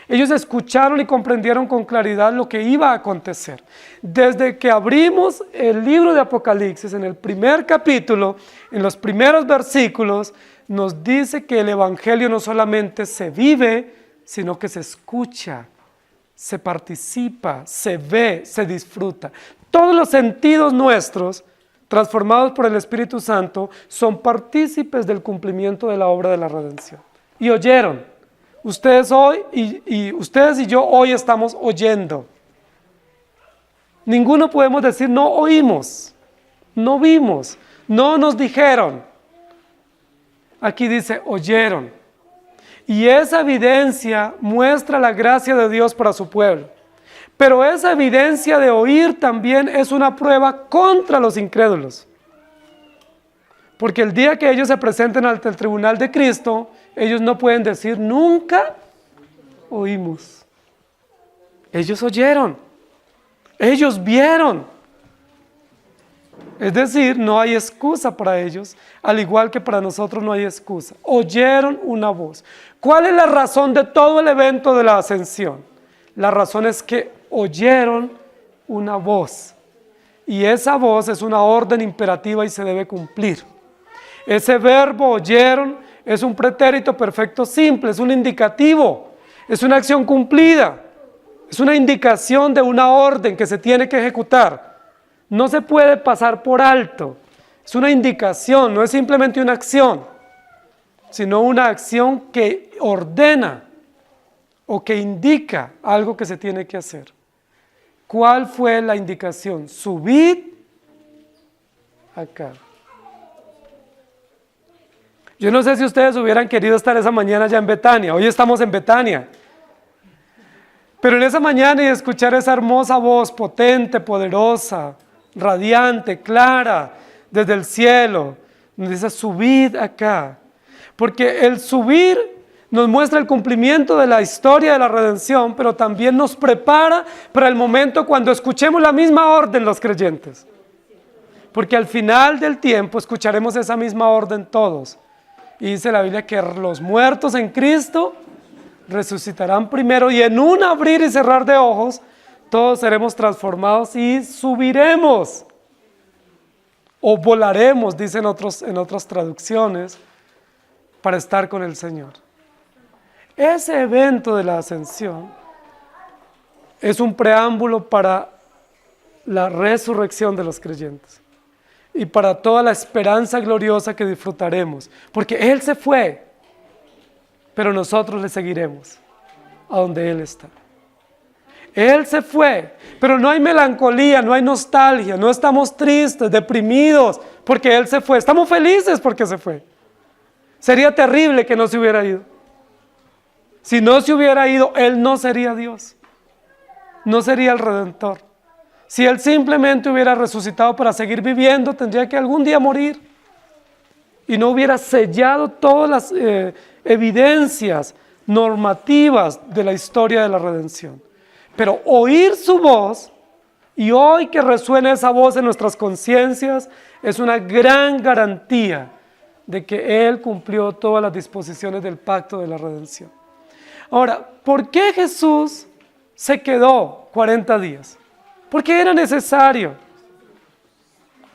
Ellos escucharon y comprendieron con claridad lo que iba a acontecer. Desde que abrimos el libro de Apocalipsis, en el primer capítulo, en los primeros versículos, nos dice que el Evangelio no solamente se vive, sino que se escucha, se participa, se ve, se disfruta. Todos los sentidos nuestros, transformados por el Espíritu Santo, son partícipes del cumplimiento de la obra de la redención. Y oyeron. Ustedes hoy ustedes y yo hoy estamos oyendo. Ninguno podemos decir no oímos, no vimos, no nos dijeron. Aquí dice oyeron. Y esa evidencia muestra la gracia de Dios para su pueblo. Pero esa evidencia de oír también es una prueba contra los incrédulos. Porque el día que ellos se presenten ante el tribunal de Cristo, ellos no pueden decir nunca oímos. Ellos oyeron, ellos vieron. Es decir, no hay excusa para ellos, al igual que para nosotros no hay excusa. Oyeron una voz. ¿Cuál es la razón de todo el evento de la ascensión? La razón es que oyeron una voz. Y esa voz es una orden imperativa y se debe cumplir. Ese verbo oyeron es un pretérito perfecto simple, es un indicativo, es una acción cumplida, es una indicación de una orden que se tiene que ejecutar. No se puede pasar por alto, es una indicación, no es simplemente una acción, sino una acción que ordena o que indica algo que se tiene que hacer. ¿Cuál fue la indicación? Subid acá. Yo no sé si ustedes hubieran querido estar esa mañana ya en Betania. Hoy estamos en Betania. Pero en esa mañana y escuchar esa hermosa voz potente, poderosa, radiante, clara, desde el cielo, nos dice subid acá. Porque el subir nos muestra el cumplimiento de la historia de la redención, pero también nos prepara para el momento cuando escuchemos la misma orden los creyentes. Porque al final del tiempo escucharemos esa misma orden todos. Y dice la Biblia que los muertos en Cristo resucitarán primero y en un abrir y cerrar de ojos todos seremos transformados y subiremos o volaremos, dicen en otras traducciones, para estar con el Señor. Ese evento de la ascensión es un preámbulo para la resurrección de los creyentes y para toda la esperanza gloriosa que disfrutaremos, porque Él se fue, pero nosotros le seguiremos a donde Él está. Él se fue, pero no hay melancolía, no hay nostalgia, no estamos tristes, deprimidos, porque Él se fue. Estamos felices porque se fue. Sería terrible que no se hubiera ido. Si no se hubiera ido, Él no sería Dios, no sería el Redentor. Si Él simplemente hubiera resucitado para seguir viviendo, tendría que algún día morir. Y no hubiera sellado todas las evidencias normativas de la historia de la redención. Pero oír su voz, y hoy que resuene esa voz en nuestras conciencias, es una gran garantía de que Él cumplió todas las disposiciones del pacto de la redención. Ahora, ¿por qué Jesús se quedó 40 días? ¿Por qué era necesario?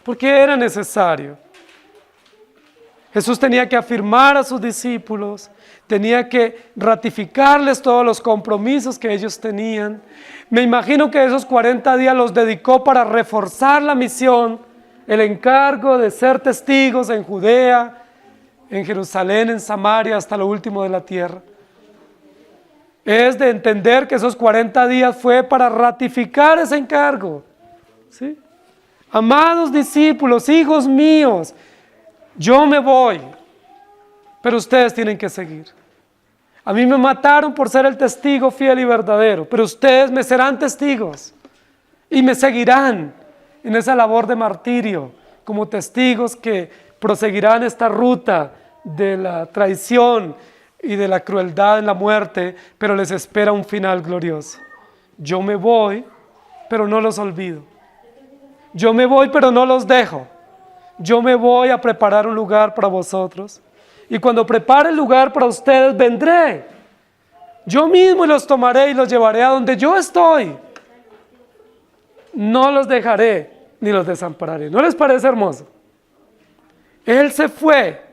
¿Por qué era necesario? Jesús tenía que afirmar a sus discípulos, tenía que ratificarles todos los compromisos que ellos tenían. Me imagino que esos 40 días los dedicó para reforzar la misión, el encargo de ser testigos en Judea, en Jerusalén, en Samaria, hasta lo último de la tierra. Es de entender que esos 40 días fue para ratificar ese encargo. ¿Sí? Amados discípulos, hijos míos, yo me voy, pero ustedes tienen que seguir. A mí me mataron por ser el testigo fiel y verdadero, pero ustedes me serán testigos y me seguirán en esa labor de martirio, como testigos que proseguirán esta ruta de la traición y de la crueldad en la muerte, pero les espera un final glorioso. Yo me voy, pero no los olvido. Yo me voy, pero no los dejo. Yo me voy a preparar un lugar para vosotros. Y cuando prepare el lugar para ustedes, vendré. Yo mismo los tomaré y los llevaré a donde yo estoy. No los dejaré ni los desampararé. ¿No les parece hermoso? Él se fue,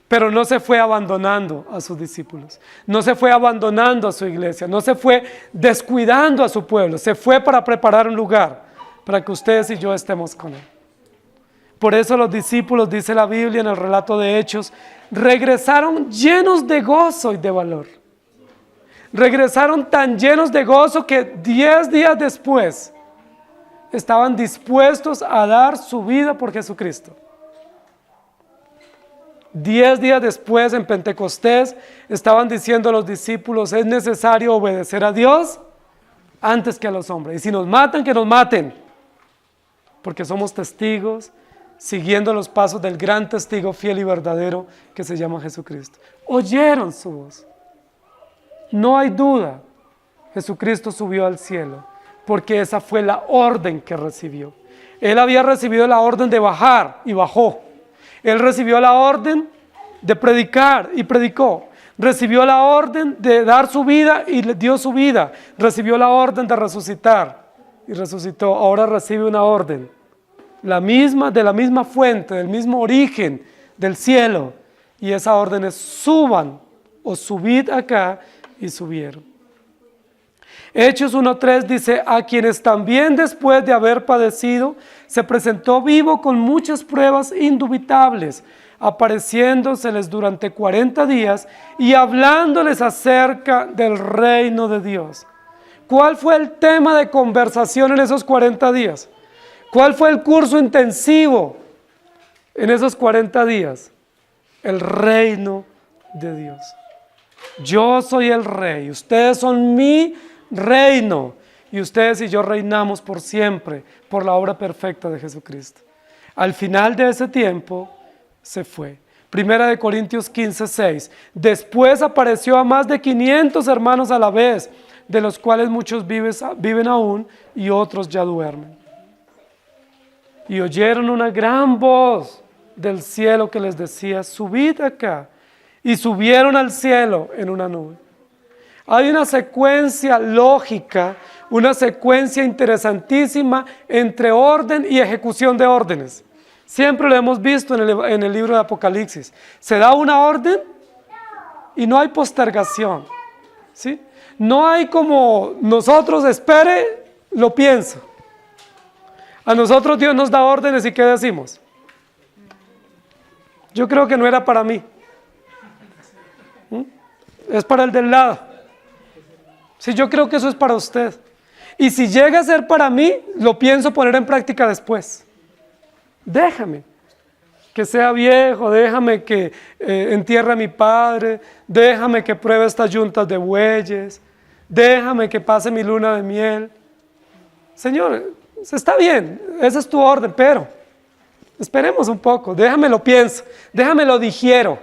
pero no se fue abandonando a sus discípulos. No se fue abandonando a su iglesia. No se fue descuidando a su pueblo. Se fue para preparar un lugar para que ustedes y yo estemos con Él. Por eso los discípulos, dice la Biblia en el relato de Hechos, regresaron llenos de gozo y de valor. Regresaron tan llenos de gozo que 10 días después estaban dispuestos a dar su vida por Jesucristo. 10 días después, en Pentecostés, estaban diciendo a los discípulos, es necesario obedecer a Dios antes que a los hombres. Y si nos matan, que nos maten, porque somos testigos, siguiendo los pasos del gran testigo fiel y verdadero que se llama Jesucristo. Oyeron su voz. No hay duda, Jesucristo subió al cielo, porque esa fue la orden que recibió. Él había recibido la orden de bajar y bajó. Él recibió la orden de predicar y predicó. Recibió la orden de dar su vida y le dio su vida. Recibió la orden de resucitar y resucitó. Ahora recibe una orden, la misma, de la misma fuente, del mismo origen del cielo. Y esa orden es suban o subid acá, y subieron. Hechos 1:3 dice, a quienes también después de haber padecido, se presentó vivo con muchas pruebas indubitables, apareciéndoseles durante 40 días y hablándoles acerca del reino de Dios. ¿Cuál fue el tema de conversación en esos 40 días? ¿Cuál fue el curso intensivo en esos 40 días? El reino de Dios. Yo soy el rey, ustedes son mi reino, y ustedes y yo reinamos por siempre por la obra perfecta de Jesucristo. Al final de ese tiempo se fue. Primera de Corintios 15:6. Después apareció a más de 500 hermanos a la vez, de los cuales muchos viven aún y otros ya duermen. Y oyeron una gran voz del cielo que les decía, subid acá. Y subieron al cielo en una nube. Hay una secuencia lógica, una secuencia interesantísima entre orden y ejecución de órdenes. Siempre lo hemos visto en el libro de Apocalipsis. Se da una orden y no hay postergación, ¿sí? No hay como nosotros, espere, lo pienso. A nosotros Dios nos da órdenes y ¿qué decimos? Yo creo que no era para mí. Es para el del lado. Sí, yo creo que eso es para usted. Y si llega a ser para mí, lo pienso poner en práctica después. Déjame que sea viejo, déjame que entierre a mi padre, déjame que pruebe estas yuntas de bueyes, déjame que pase mi luna de miel. Señor, está bien, esa es tu orden, pero esperemos un poco, déjamelo pienso, déjamelo digiero.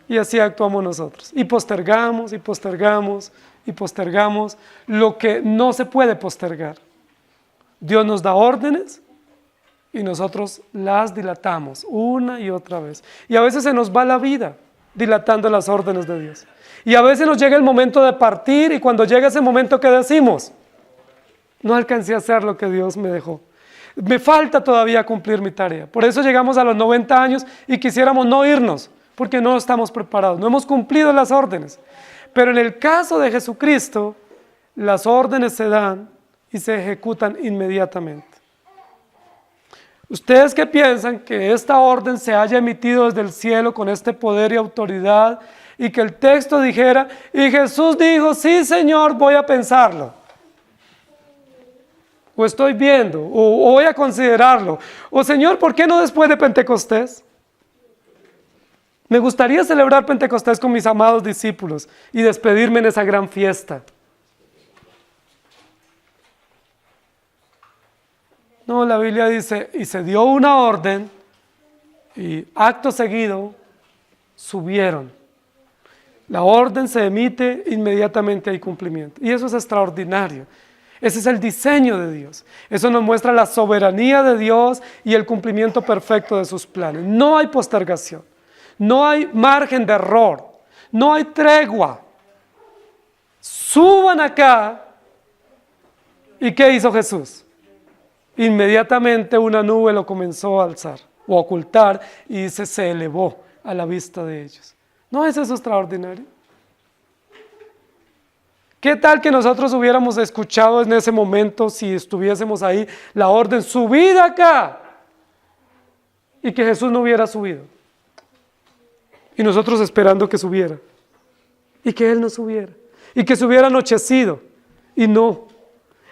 Y así actuamos nosotros. Y postergamos, y postergamos, y postergamos lo que no se puede postergar. Dios nos da órdenes y nosotros las dilatamos una y otra vez. Y a veces se nos va la vida dilatando las órdenes de Dios. Y a veces nos llega el momento de partir y cuando llega ese momento, ¿qué decimos? No alcancé a hacer lo que Dios me dejó. Me falta todavía cumplir mi tarea. Por eso llegamos a los 90 años y quisiéramos no irnos, porque no estamos preparados, no hemos cumplido las órdenes. Pero en el caso de Jesucristo, las órdenes se dan y se ejecutan inmediatamente. ¿Ustedes qué piensan? Que esta orden se haya emitido desde el cielo con este poder y autoridad y que el texto dijera, y Jesús dijo, sí Señor, voy a pensarlo. O estoy viendo, o voy a considerarlo. O Señor, ¿por qué no después de Pentecostés? Me gustaría celebrar Pentecostés con mis amados discípulos y despedirme en esa gran fiesta. No, la Biblia dice, y se dio una orden, y acto seguido, subieron. La orden se emite, inmediatamente hay cumplimiento. Y eso es extraordinario. Ese es el diseño de Dios. Eso nos muestra la soberanía de Dios y el cumplimiento perfecto de sus planes. No hay postergación. No hay margen de error, no hay tregua. Suban acá. ¿Y qué hizo Jesús? Inmediatamente una nube lo comenzó a alzar o a ocultar y se elevó a la vista de ellos. ¿No es eso extraordinario? ¿Qué tal que nosotros hubiéramos escuchado en ese momento, si estuviésemos ahí, la orden, subid acá, y que Jesús no hubiera subido? Y nosotros esperando que subiera, y que Él no subiera, y que se hubiera anochecido, y no,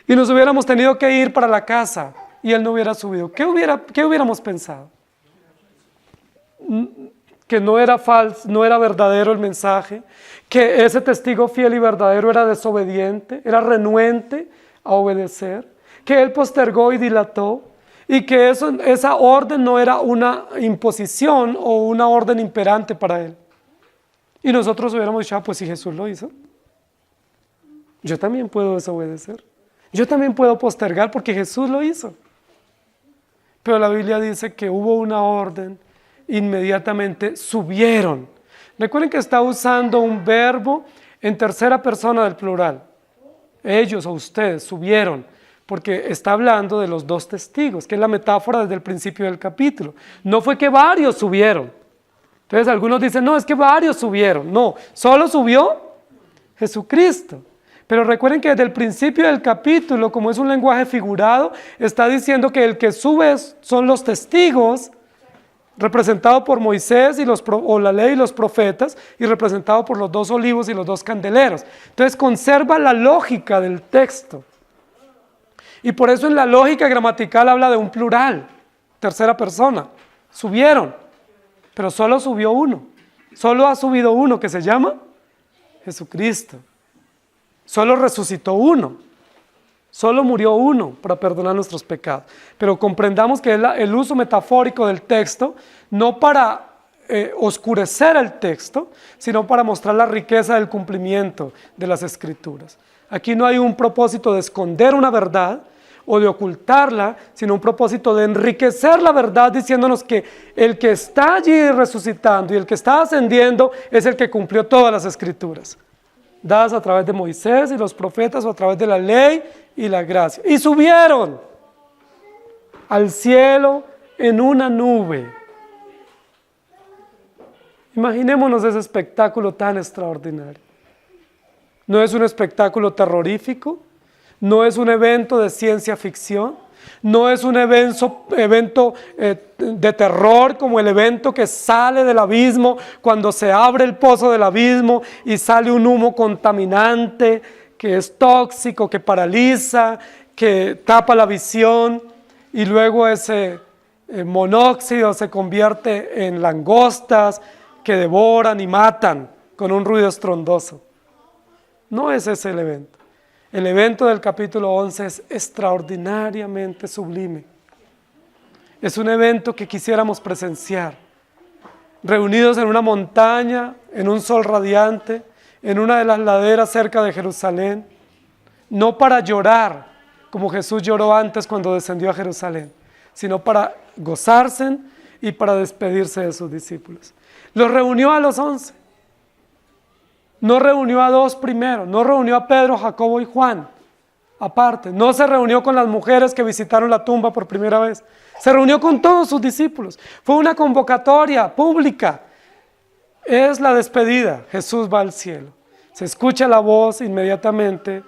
y nos hubiéramos tenido que ir para la casa, y Él no hubiera subido. ¿Qué hubiéramos pensado? Que no era falso, no era verdadero el mensaje, que ese testigo fiel y verdadero era desobediente, era renuente a obedecer, que Él postergó y dilató, y que esa orden no era una imposición o una orden imperante para Él. Y nosotros hubiéramos dicho, pues si Jesús lo hizo, yo también puedo desobedecer, yo también puedo postergar porque Jesús lo hizo. Pero la Biblia dice que hubo una orden, inmediatamente subieron. Recuerden que está usando un verbo en tercera persona del plural. Ellos o ustedes subieron, porque está hablando de los dos testigos, que es la metáfora desde el principio del capítulo. No fue que varios subieron. Entonces algunos dicen, no, es que varios subieron. No, solo subió Jesucristo. Pero recuerden que desde el principio del capítulo, como es un lenguaje figurado, está diciendo que el que sube son los testigos, representado por Moisés o la ley y los profetas, y representado por los 2 olivos y los 2 candeleros. Entonces conserva la lógica del texto. Y por eso en la lógica gramatical habla de un plural, tercera persona. Subieron, pero solo subió uno. Solo ha subido uno, que se llama Jesucristo. Solo resucitó uno. Solo murió uno para perdonar nuestros pecados. Pero comprendamos que es el uso metafórico del texto, no para oscurecer el texto, sino para mostrar la riqueza del cumplimiento de las Escrituras. Aquí no hay un propósito de esconder una verdad o de ocultarla, sino un propósito de enriquecer la verdad, diciéndonos que el que está allí resucitando y el que está ascendiendo es el que cumplió todas las Escrituras, dadas a través de Moisés y los profetas o a través de la ley y la gracia. Y subieron al cielo en una nube. Imaginémonos ese espectáculo tan extraordinario. No es un espectáculo terrorífico, no es un evento de ciencia ficción, no es un evento de terror como el evento que sale del abismo cuando se abre el pozo del abismo y sale un humo contaminante que es tóxico, que paraliza, que tapa la visión, y luego ese monóxido se convierte en langostas que devoran y matan con un ruido estrondoso. No es ese el evento. El evento del capítulo 11 es extraordinariamente sublime. Es un evento que quisiéramos presenciar, reunidos en una montaña, en un sol radiante, en una de las laderas cerca de Jerusalén, no para llorar, como Jesús lloró antes cuando descendió a Jerusalén, sino para gozarse y para despedirse de sus discípulos. Los reunió a los 11. No reunió a 2 primero, no reunió a Pedro, Jacobo y Juan, aparte. No se reunió con las mujeres que visitaron la tumba por primera vez. Se reunió con todos sus discípulos. Fue una convocatoria pública. Es la despedida. Jesús va al cielo. Se escucha la voz, inmediatamente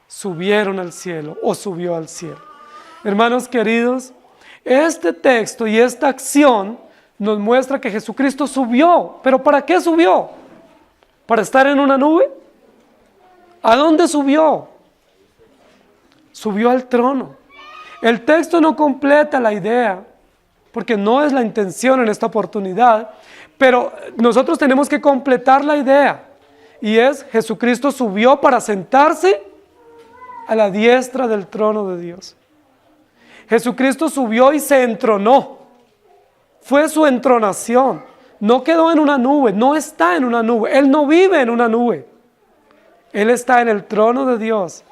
subieron al cielo o subió al cielo. Hermanos queridos, este texto y esta acción nos muestra que Jesucristo subió. ¿Pero para qué subió? ¿Para estar en una nube? ¿A dónde subió? Subió al trono. El texto no completa la idea, porque no es la intención en esta oportunidad, pero nosotros tenemos que completar la idea, y es: Jesucristo subió para sentarse a la diestra del trono de Dios. Jesucristo subió y se entronó. Fue su entronación. No quedó en una nube, no está en una nube. Él no vive en una nube. Él está en el trono de Dios,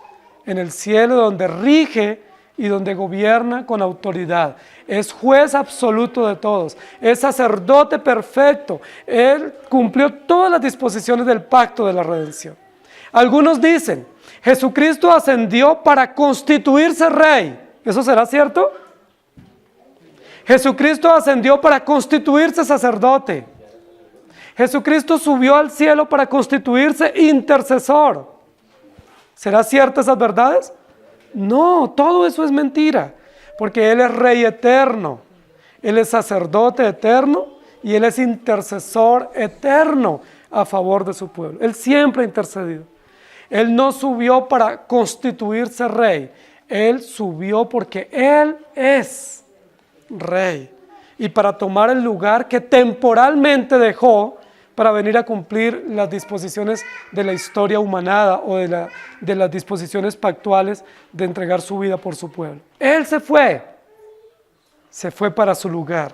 en el cielo, donde rige y donde gobierna con autoridad. Es juez absoluto de todos. Es sacerdote perfecto. Él cumplió todas las disposiciones del pacto de la redención. Algunos dicen: Jesucristo ascendió para constituirse rey. ¿Eso será cierto? Jesucristo ascendió para constituirse sacerdote. Jesucristo subió al cielo para constituirse intercesor. ¿Será cierta esas verdades? No, todo eso es mentira, porque Él es Rey eterno, Él es sacerdote eterno y Él es intercesor eterno a favor de su pueblo. Él siempre ha intercedido. Él no subió para constituirse rey, Él subió porque Él es Rey, y para tomar el lugar que temporalmente dejó para venir a cumplir las disposiciones de la historia humanada o de las disposiciones pactuales de entregar su vida por su pueblo. Él se fue para su lugar.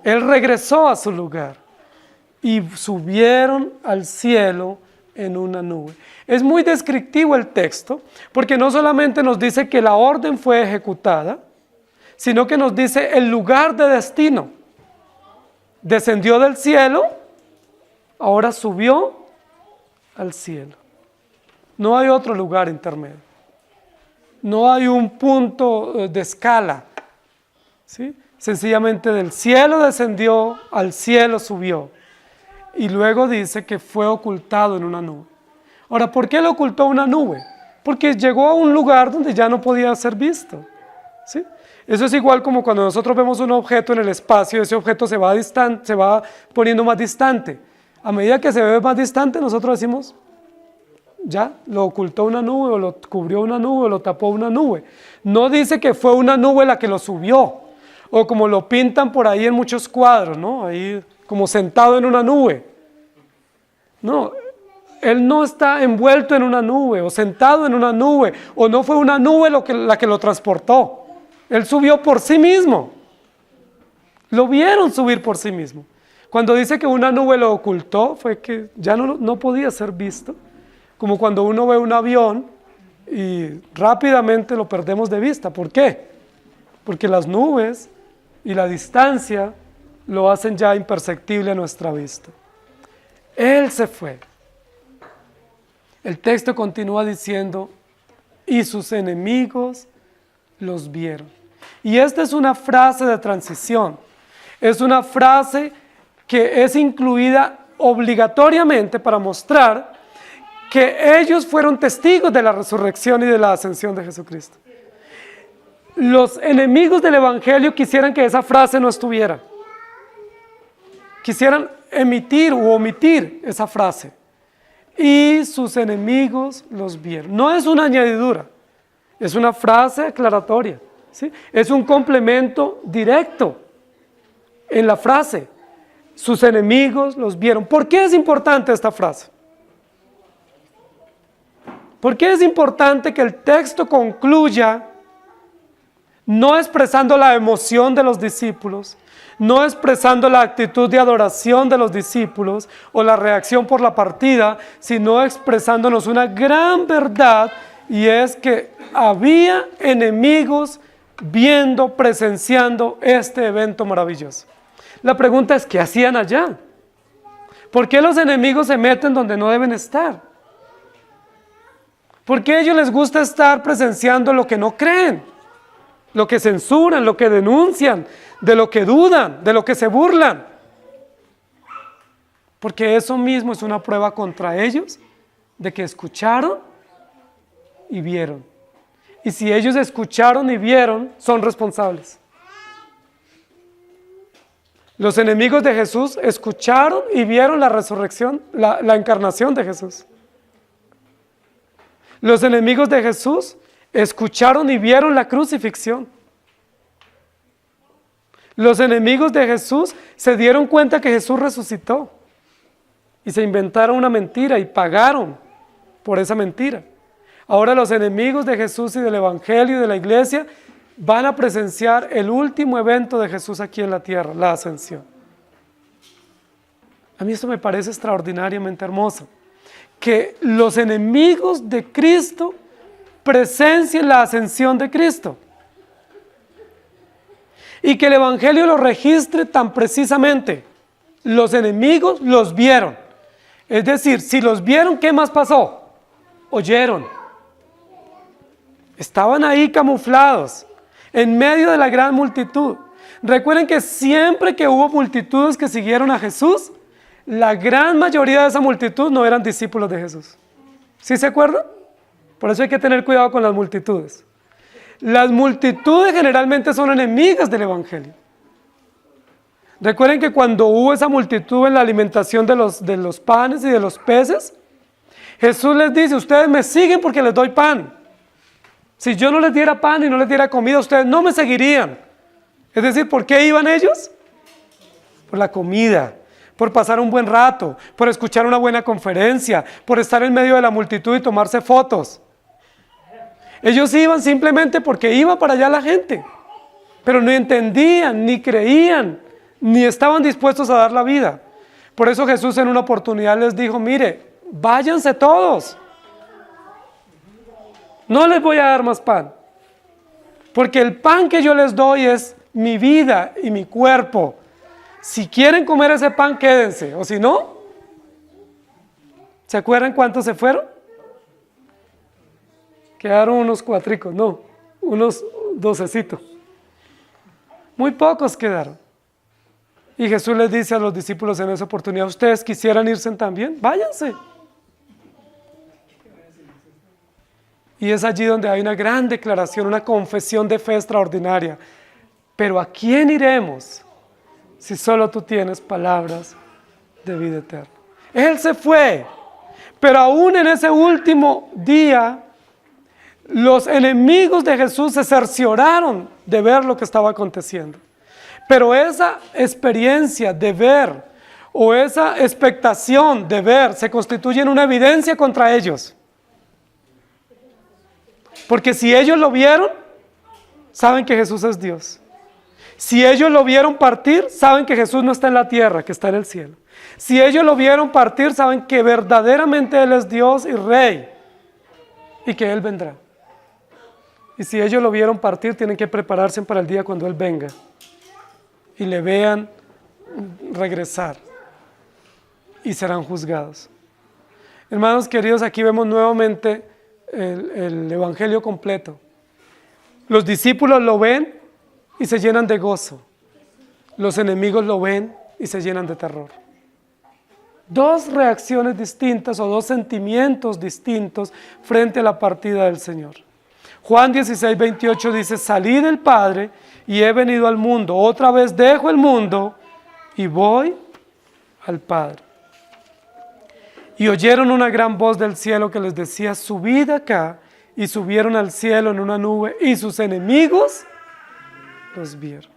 Él regresó a su lugar y subieron al cielo en una nube. Es muy descriptivo el texto, porque no solamente nos dice que la orden fue ejecutada, sino que nos dice el lugar de destino. Descendió del cielo, ahora subió al cielo. No hay otro lugar intermedio. No hay un punto de escala, ¿sí? Sencillamente del cielo descendió, al cielo subió. Y luego dice que fue ocultado en una nube. Ahora, ¿por qué le ocultó una nube? Porque llegó a un lugar donde ya no podía ser visto, ¿sí? Eso es igual como cuando nosotros vemos un objeto en el espacio, ese objeto se va poniendo más distante. A medida que se ve más distante, nosotros decimos: ya, lo ocultó una nube, o lo cubrió una nube, o lo tapó una nube. No dice que fue una nube la que lo subió, o como lo pintan por ahí en muchos cuadros, ¿no? Ahí como sentado en una nube. No, Él no está envuelto en una nube, o sentado en una nube, o no fue una nube la que lo transportó. Él subió por sí mismo. Lo vieron subir por sí mismo. Cuando dice que una nube lo ocultó, fue que ya no podía ser visto. Como cuando uno ve un avión y rápidamente lo perdemos de vista. ¿Por qué? Porque las nubes y la distancia lo hacen ya imperceptible a nuestra vista. Él se fue. El texto continúa diciendo: y sus enemigos los vieron. Y esta es una frase de transición. Es una frase que es incluida obligatoriamente para mostrar que ellos fueron testigos de la resurrección y de la ascensión de Jesucristo. Los enemigos del Evangelio quisieran que esa frase no estuviera. Quisieran emitir u omitir esa frase. Y sus enemigos los vieron. No es una añadidura, es una frase aclaratoria, ¿sí? Es un complemento directo en la frase. Sus enemigos los vieron. ¿Por qué es importante esta frase? ¿Por qué es importante que el texto concluya no expresando la emoción de los discípulos, no expresando la actitud de adoración de los discípulos o la reacción por la partida, sino expresándonos una gran verdad, y es que había enemigos viendo, presenciando este evento maravilloso? La pregunta es, ¿qué hacían allá? ¿Por qué los enemigos se meten donde no deben estar? ¿Por qué a ellos les gusta estar presenciando lo que no creen, lo que censuran, lo que denuncian, de lo que dudan, de lo que se burlan? Porque eso mismo es una prueba contra ellos de que escucharon y vieron. Y si ellos escucharon y vieron, son responsables. Los enemigos de Jesús escucharon y vieron la resurrección, la encarnación de Jesús. Los enemigos de Jesús escucharon y vieron la crucifixión. Los enemigos de Jesús se dieron cuenta que Jesús resucitó y se inventaron una mentira y pagaron por esa mentira. Ahora los enemigos de Jesús y del Evangelio y de la iglesia van a presenciar el último evento de Jesús aquí en la tierra, la ascensión. A mí esto me parece extraordinariamente hermoso, que los enemigos de Cristo presencien la ascensión de Cristo y que el Evangelio lo registre tan precisamente. Los enemigos los vieron, es decir, si los vieron, ¿qué más pasó? Oyeron, estaban ahí camuflados en medio de la gran multitud. Recuerden que siempre que hubo multitudes que siguieron a Jesús, la gran mayoría de esa multitud no eran discípulos de Jesús. ¿Sí se acuerdan? Por eso hay que tener cuidado con las multitudes. Las multitudes generalmente son enemigas del Evangelio. Recuerden que cuando hubo esa multitud en la alimentación de los panes y de los peces, Jesús les dice, ustedes me siguen porque les doy pan. Si yo no les diera pan y no les diera comida, ustedes no me seguirían. Es decir, ¿por qué iban ellos? Por la comida, por pasar un buen rato, por escuchar una buena conferencia, por estar en medio de la multitud y tomarse fotos. Ellos iban simplemente porque iba para allá la gente, pero no entendían, ni creían, ni estaban dispuestos a dar la vida. Por eso Jesús en una oportunidad les dijo, mire, váyanse todos. No les voy a dar más pan, porque el pan que yo les doy es mi vida y mi cuerpo. Si quieren comer ese pan, quédense, o si no, ¿se acuerdan cuántos se fueron? Quedaron unos cuatricos, no, unos 12. Muy pocos quedaron. Y Jesús les dice a los discípulos en esa oportunidad, ¿ustedes quisieran irse también? Váyanse. Y es allí donde hay una gran declaración, una confesión de fe extraordinaria. Pero ¿a quién iremos si solo tú tienes palabras de vida eterna? Él se fue, pero aún en ese último día, los enemigos de Jesús se cercioraron de ver lo que estaba aconteciendo. Pero esa experiencia de ver, o esa expectación de ver, se constituye en una evidencia contra ellos. Porque si ellos lo vieron, saben que Jesús es Dios. Si ellos lo vieron partir, saben que Jesús no está en la tierra, que está en el cielo. Si ellos lo vieron partir, saben que verdaderamente Él es Dios y Rey, y que Él vendrá. Y si ellos lo vieron partir, tienen que prepararse para el día cuando Él venga y le vean regresar y serán juzgados. Hermanos queridos, aquí vemos nuevamente el Evangelio completo. Los discípulos lo ven y se llenan de gozo. Los enemigos lo ven y se llenan de terror. Dos reacciones distintas o dos sentimientos distintos frente a la partida del Señor. Juan 16, 28 dice, salí del Padre y he venido al mundo. Otra vez dejo el mundo y voy al Padre. Y oyeron una gran voz del cielo que les decía, subid acá, y subieron al cielo en una nube, y sus enemigos los vieron.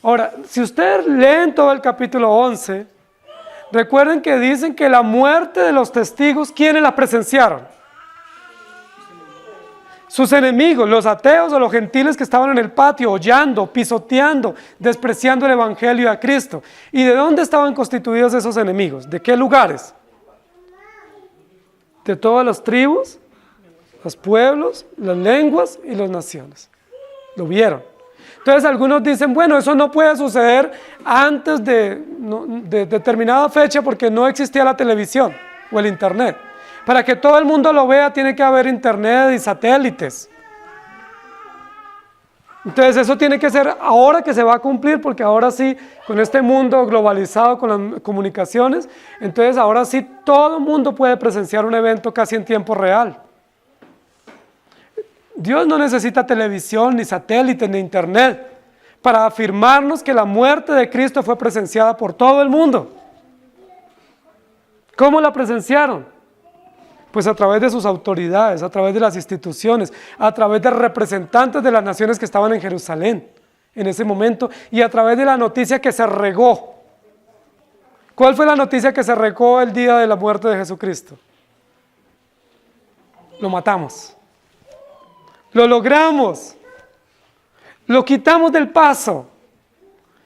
Ahora, si ustedes leen todo el capítulo 11, recuerden que dicen que la muerte de los testigos, ¿quiénes la presenciaron? Sus enemigos, los ateos o los gentiles que estaban en el patio, hollando, pisoteando, despreciando el evangelio a Cristo. ¿Y de dónde estaban constituidos esos enemigos? ¿De qué lugares? De todas las tribus, los pueblos, las lenguas y las naciones. Lo vieron. Entonces algunos dicen, bueno, eso no puede suceder antes de determinada fecha porque no existía la televisión o el internet. Para que todo el mundo lo vea tiene que haber internet y satélites. Entonces eso tiene que ser ahora que se va a cumplir, porque ahora sí, con este mundo globalizado, con las comunicaciones, entonces ahora sí todo el mundo puede presenciar un evento casi en tiempo real. Dios no necesita televisión, ni satélite, ni internet para afirmarnos que la muerte de Cristo fue presenciada por todo el mundo. ¿Cómo la presenciaron? Pues a través de sus autoridades, a través de las instituciones, a través de representantes de las naciones que estaban en Jerusalén en ese momento y a través de la noticia que se regó. ¿Cuál fue la noticia que se regó el día de la muerte de Jesucristo? Lo matamos. Lo logramos. Lo quitamos del paso.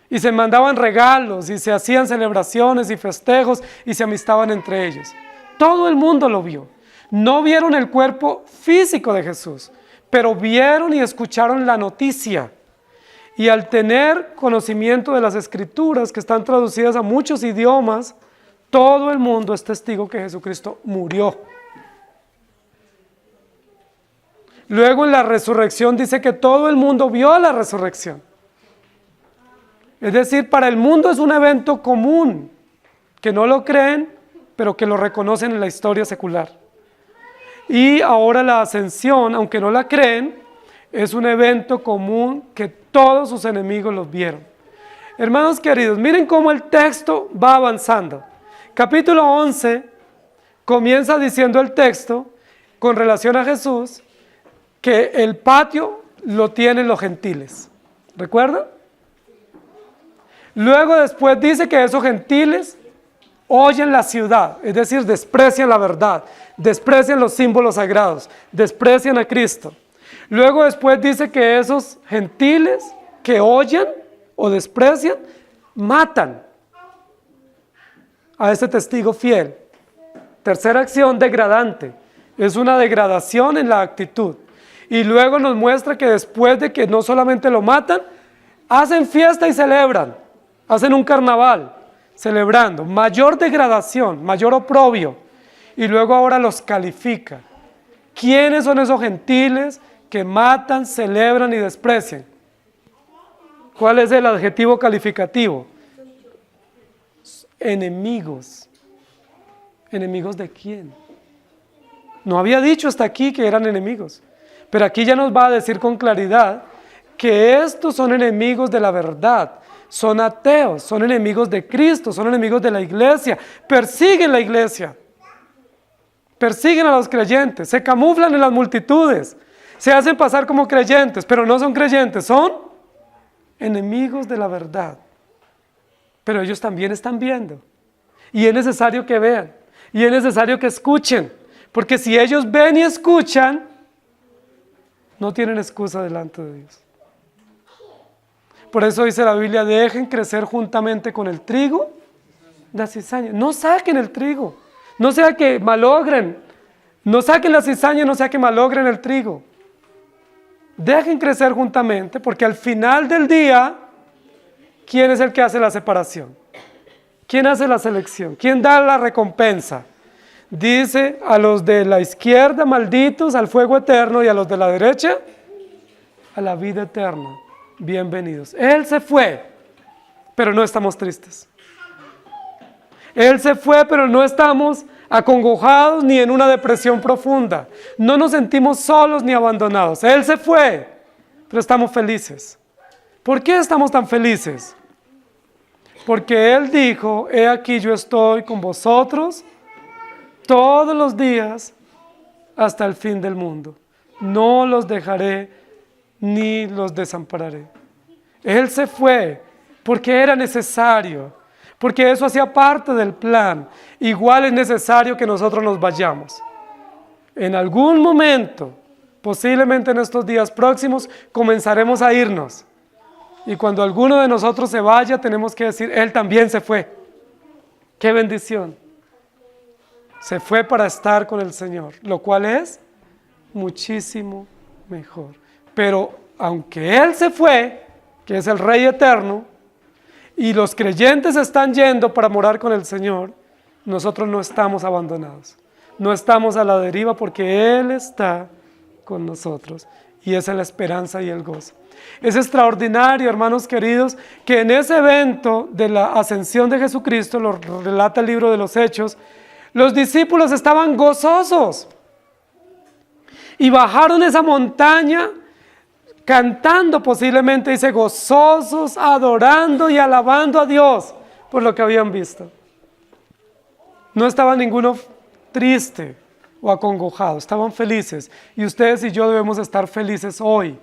Y se mandaban regalos y se hacían celebraciones y festejos y se amistaban entre ellos. Todo el mundo lo vio. No vieron el cuerpo físico de Jesús, pero vieron y escucharon la noticia. Y al tener conocimiento de las Escrituras, que están traducidas a muchos idiomas, todo el mundo es testigo que Jesucristo murió. Luego en la resurrección dice que todo el mundo vio la resurrección. Es decir, para el mundo es un evento común, que no lo creen, pero que lo reconocen en la historia secular. Y ahora la ascensión, aunque no la creen, es un evento común que todos sus enemigos los vieron. Hermanos queridos, miren cómo el texto va avanzando. Capítulo 11 comienza diciendo el texto, con relación a Jesús, que el patio lo tienen los gentiles. ¿Recuerdan? Luego después dice que esos gentiles oyen la ciudad, es decir, desprecian la verdad, desprecian los símbolos sagrados, desprecian a Cristo. Luego después dice que esos gentiles que oyen o desprecian, matan a ese testigo fiel. Tercera acción degradante, es una degradación en la actitud. Y luego nos muestra que después de que no solamente lo matan, hacen fiesta y celebran, hacen un carnaval, celebrando, mayor degradación, mayor oprobio, y luego ahora los califica. ¿Quiénes son esos gentiles que matan, celebran y desprecian? ¿Cuál es el adjetivo calificativo? Enemigos. ¿Enemigos de quién? No había dicho hasta aquí que eran enemigos, pero aquí ya nos va a decir con claridad que estos son enemigos de la verdad. Son ateos, son enemigos de Cristo, son enemigos de la iglesia, persiguen la iglesia, persiguen a los creyentes, se camuflan en las multitudes, se hacen pasar como creyentes, pero no son creyentes, son enemigos de la verdad. Pero ellos también están viendo, y es necesario que vean, y es necesario que escuchen, porque si ellos ven y escuchan, no tienen excusa delante de Dios. Por eso dice la Biblia, dejen crecer juntamente con el trigo la cizaña. No saquen el trigo, no sea que malogren, no saquen la cizaña, no sea que malogren el trigo. Dejen crecer juntamente, porque al final del día, ¿quién es el que hace la separación? ¿Quién hace la selección? ¿Quién da la recompensa? Dice, a los de la izquierda, malditos, al fuego eterno, y a los de la derecha, a la vida eterna. Bienvenidos. Él se fue, pero no estamos tristes. Él se fue, pero no estamos acongojados ni en una depresión profunda. No nos sentimos solos ni abandonados. Él se fue, pero estamos felices. ¿Por qué estamos tan felices? Porque Él dijo, he aquí yo estoy con vosotros todos los días hasta el fin del mundo. No los dejaré ni los desampararé. Él se fue porque era necesario, porque eso hacía parte del plan. Igual es necesario que nosotros nos vayamos. En algún momento Posiblemente en estos días próximos comenzaremos a irnos. Y cuando alguno de nosotros se vaya, tenemos que decir, Él también se fue. ¡Qué bendición! Se fue para estar con el Señor, lo cual es muchísimo mejor. Pero aunque Él se fue, que es el Rey eterno, y los creyentes están yendo para morar con el Señor, nosotros no estamos abandonados. No estamos a la deriva porque Él está con nosotros. Y esa es la esperanza y el gozo. Es extraordinario, hermanos queridos, que en ese evento de la ascensión de Jesucristo, lo relata el libro de los Hechos, los discípulos estaban gozosos y bajaron esa montaña cantando, posiblemente dice, gozosos, adorando y alabando a Dios por lo que habían visto. No estaba ninguno triste o acongojado, estaban felices. Y ustedes y yo debemos estar felices hoy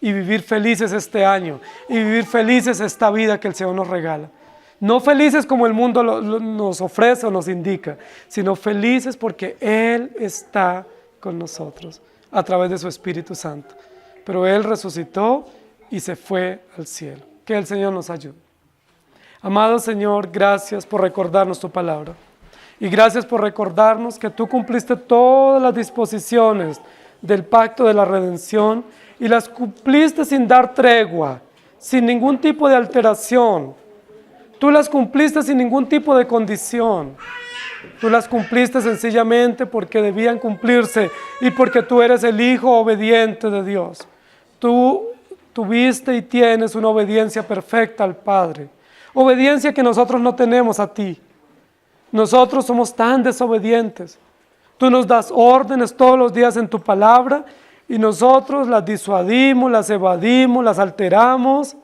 y vivir felices este año y vivir felices esta vida que el Señor nos regala. No felices como el mundo nos ofrece o nos indica, sino felices porque Él está con nosotros a través de su Espíritu Santo. Pero Él resucitó y se fue al cielo. Que el Señor nos ayude. Amado Señor, gracias por recordarnos tu palabra. Y gracias por recordarnos que tú cumpliste todas las disposiciones del pacto de la redención y las cumpliste sin dar tregua, sin ningún tipo de alteración. Tú las cumpliste sin ningún tipo de condición. Tú las cumpliste sencillamente porque debían cumplirse y porque tú eres el Hijo obediente de Dios. Tú tuviste y tienes una obediencia perfecta al Padre. Obediencia que nosotros no tenemos a ti. Nosotros somos tan desobedientes. Tú nos das órdenes todos los días en tu palabra y nosotros las disuadimos, las evadimos, las alteramos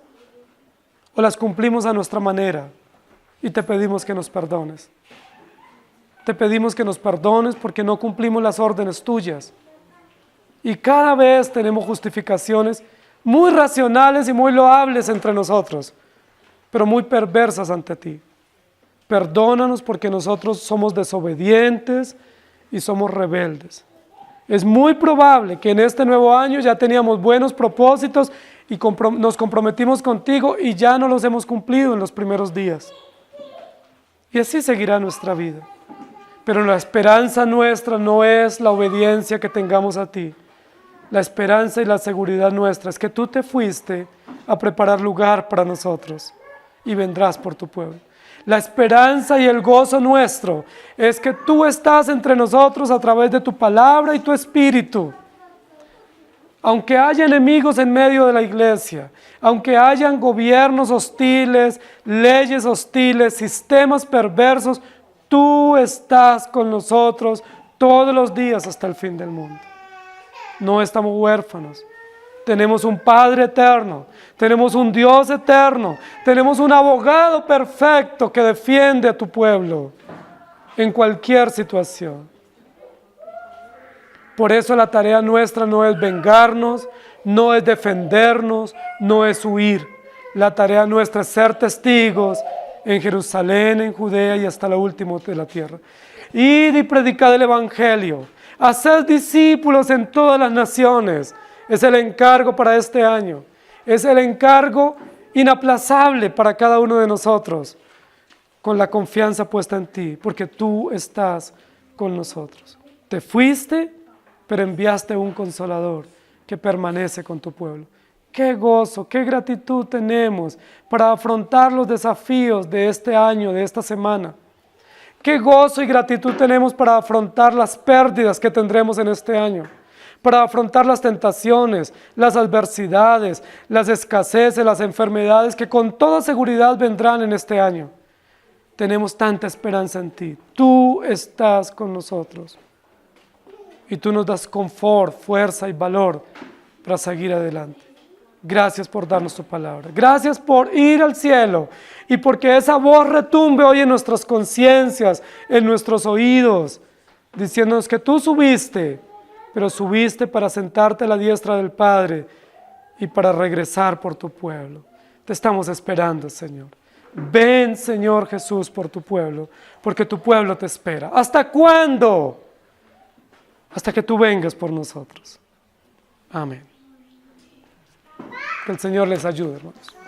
o las cumplimos a nuestra manera. Y te pedimos que nos perdones. Te pedimos que nos perdones porque no cumplimos las órdenes tuyas. Y cada vez tenemos justificaciones muy racionales y muy loables entre nosotros, pero muy perversas ante ti. Perdónanos porque nosotros somos desobedientes y somos rebeldes. Es muy probable que en este nuevo año ya teníamos buenos propósitos y nos comprometimos contigo y ya no los hemos cumplido en los primeros días. Y así seguirá nuestra vida. Pero la esperanza nuestra no es la obediencia que tengamos a ti. La esperanza y la seguridad nuestra es que tú te fuiste a preparar lugar para nosotros y vendrás por tu pueblo. La esperanza y el gozo nuestro es que tú estás entre nosotros a través de tu palabra y tu espíritu. Aunque haya enemigos en medio de la iglesia, aunque hayan gobiernos hostiles, leyes hostiles, sistemas perversos, tú estás con nosotros todos los días hasta el fin del mundo. No estamos huérfanos. Tenemos un Padre eterno, tenemos un Dios eterno, tenemos un abogado perfecto que defiende a tu pueblo en cualquier situación. Por eso la tarea nuestra no es vengarnos, no es defendernos, no es huir. La tarea nuestra es ser testigos en Jerusalén, en Judea y hasta lo último de la tierra. Id y predicad el Evangelio, haced discípulos en todas las naciones. Es el encargo para este año, es el encargo inaplazable para cada uno de nosotros, con la confianza puesta en ti, porque tú estás con nosotros. Te fuiste, pero enviaste un consolador que permanece con tu pueblo. Qué gozo, qué gratitud tenemos para afrontar los desafíos de este año, de esta semana. Qué gozo y gratitud tenemos para afrontar las pérdidas que tendremos en este año, para afrontar las tentaciones, las adversidades, las escaseces, las enfermedades que con toda seguridad vendrán en este año. Tenemos tanta esperanza en ti. Tú estás con nosotros y tú nos das confort, fuerza y valor para seguir adelante. Gracias por darnos tu palabra. Gracias por ir al cielo y porque esa voz retumbe hoy en nuestras conciencias, en nuestros oídos, diciéndonos que tú subiste, pero subiste para sentarte a la diestra del Padre y para regresar por tu pueblo. Te estamos esperando, Señor. Ven, Señor Jesús, por tu pueblo, porque tu pueblo te espera. ¿Hasta cuándo? Hasta que tú vengas por nosotros. Amén. Que el Señor les ayude, hermanos.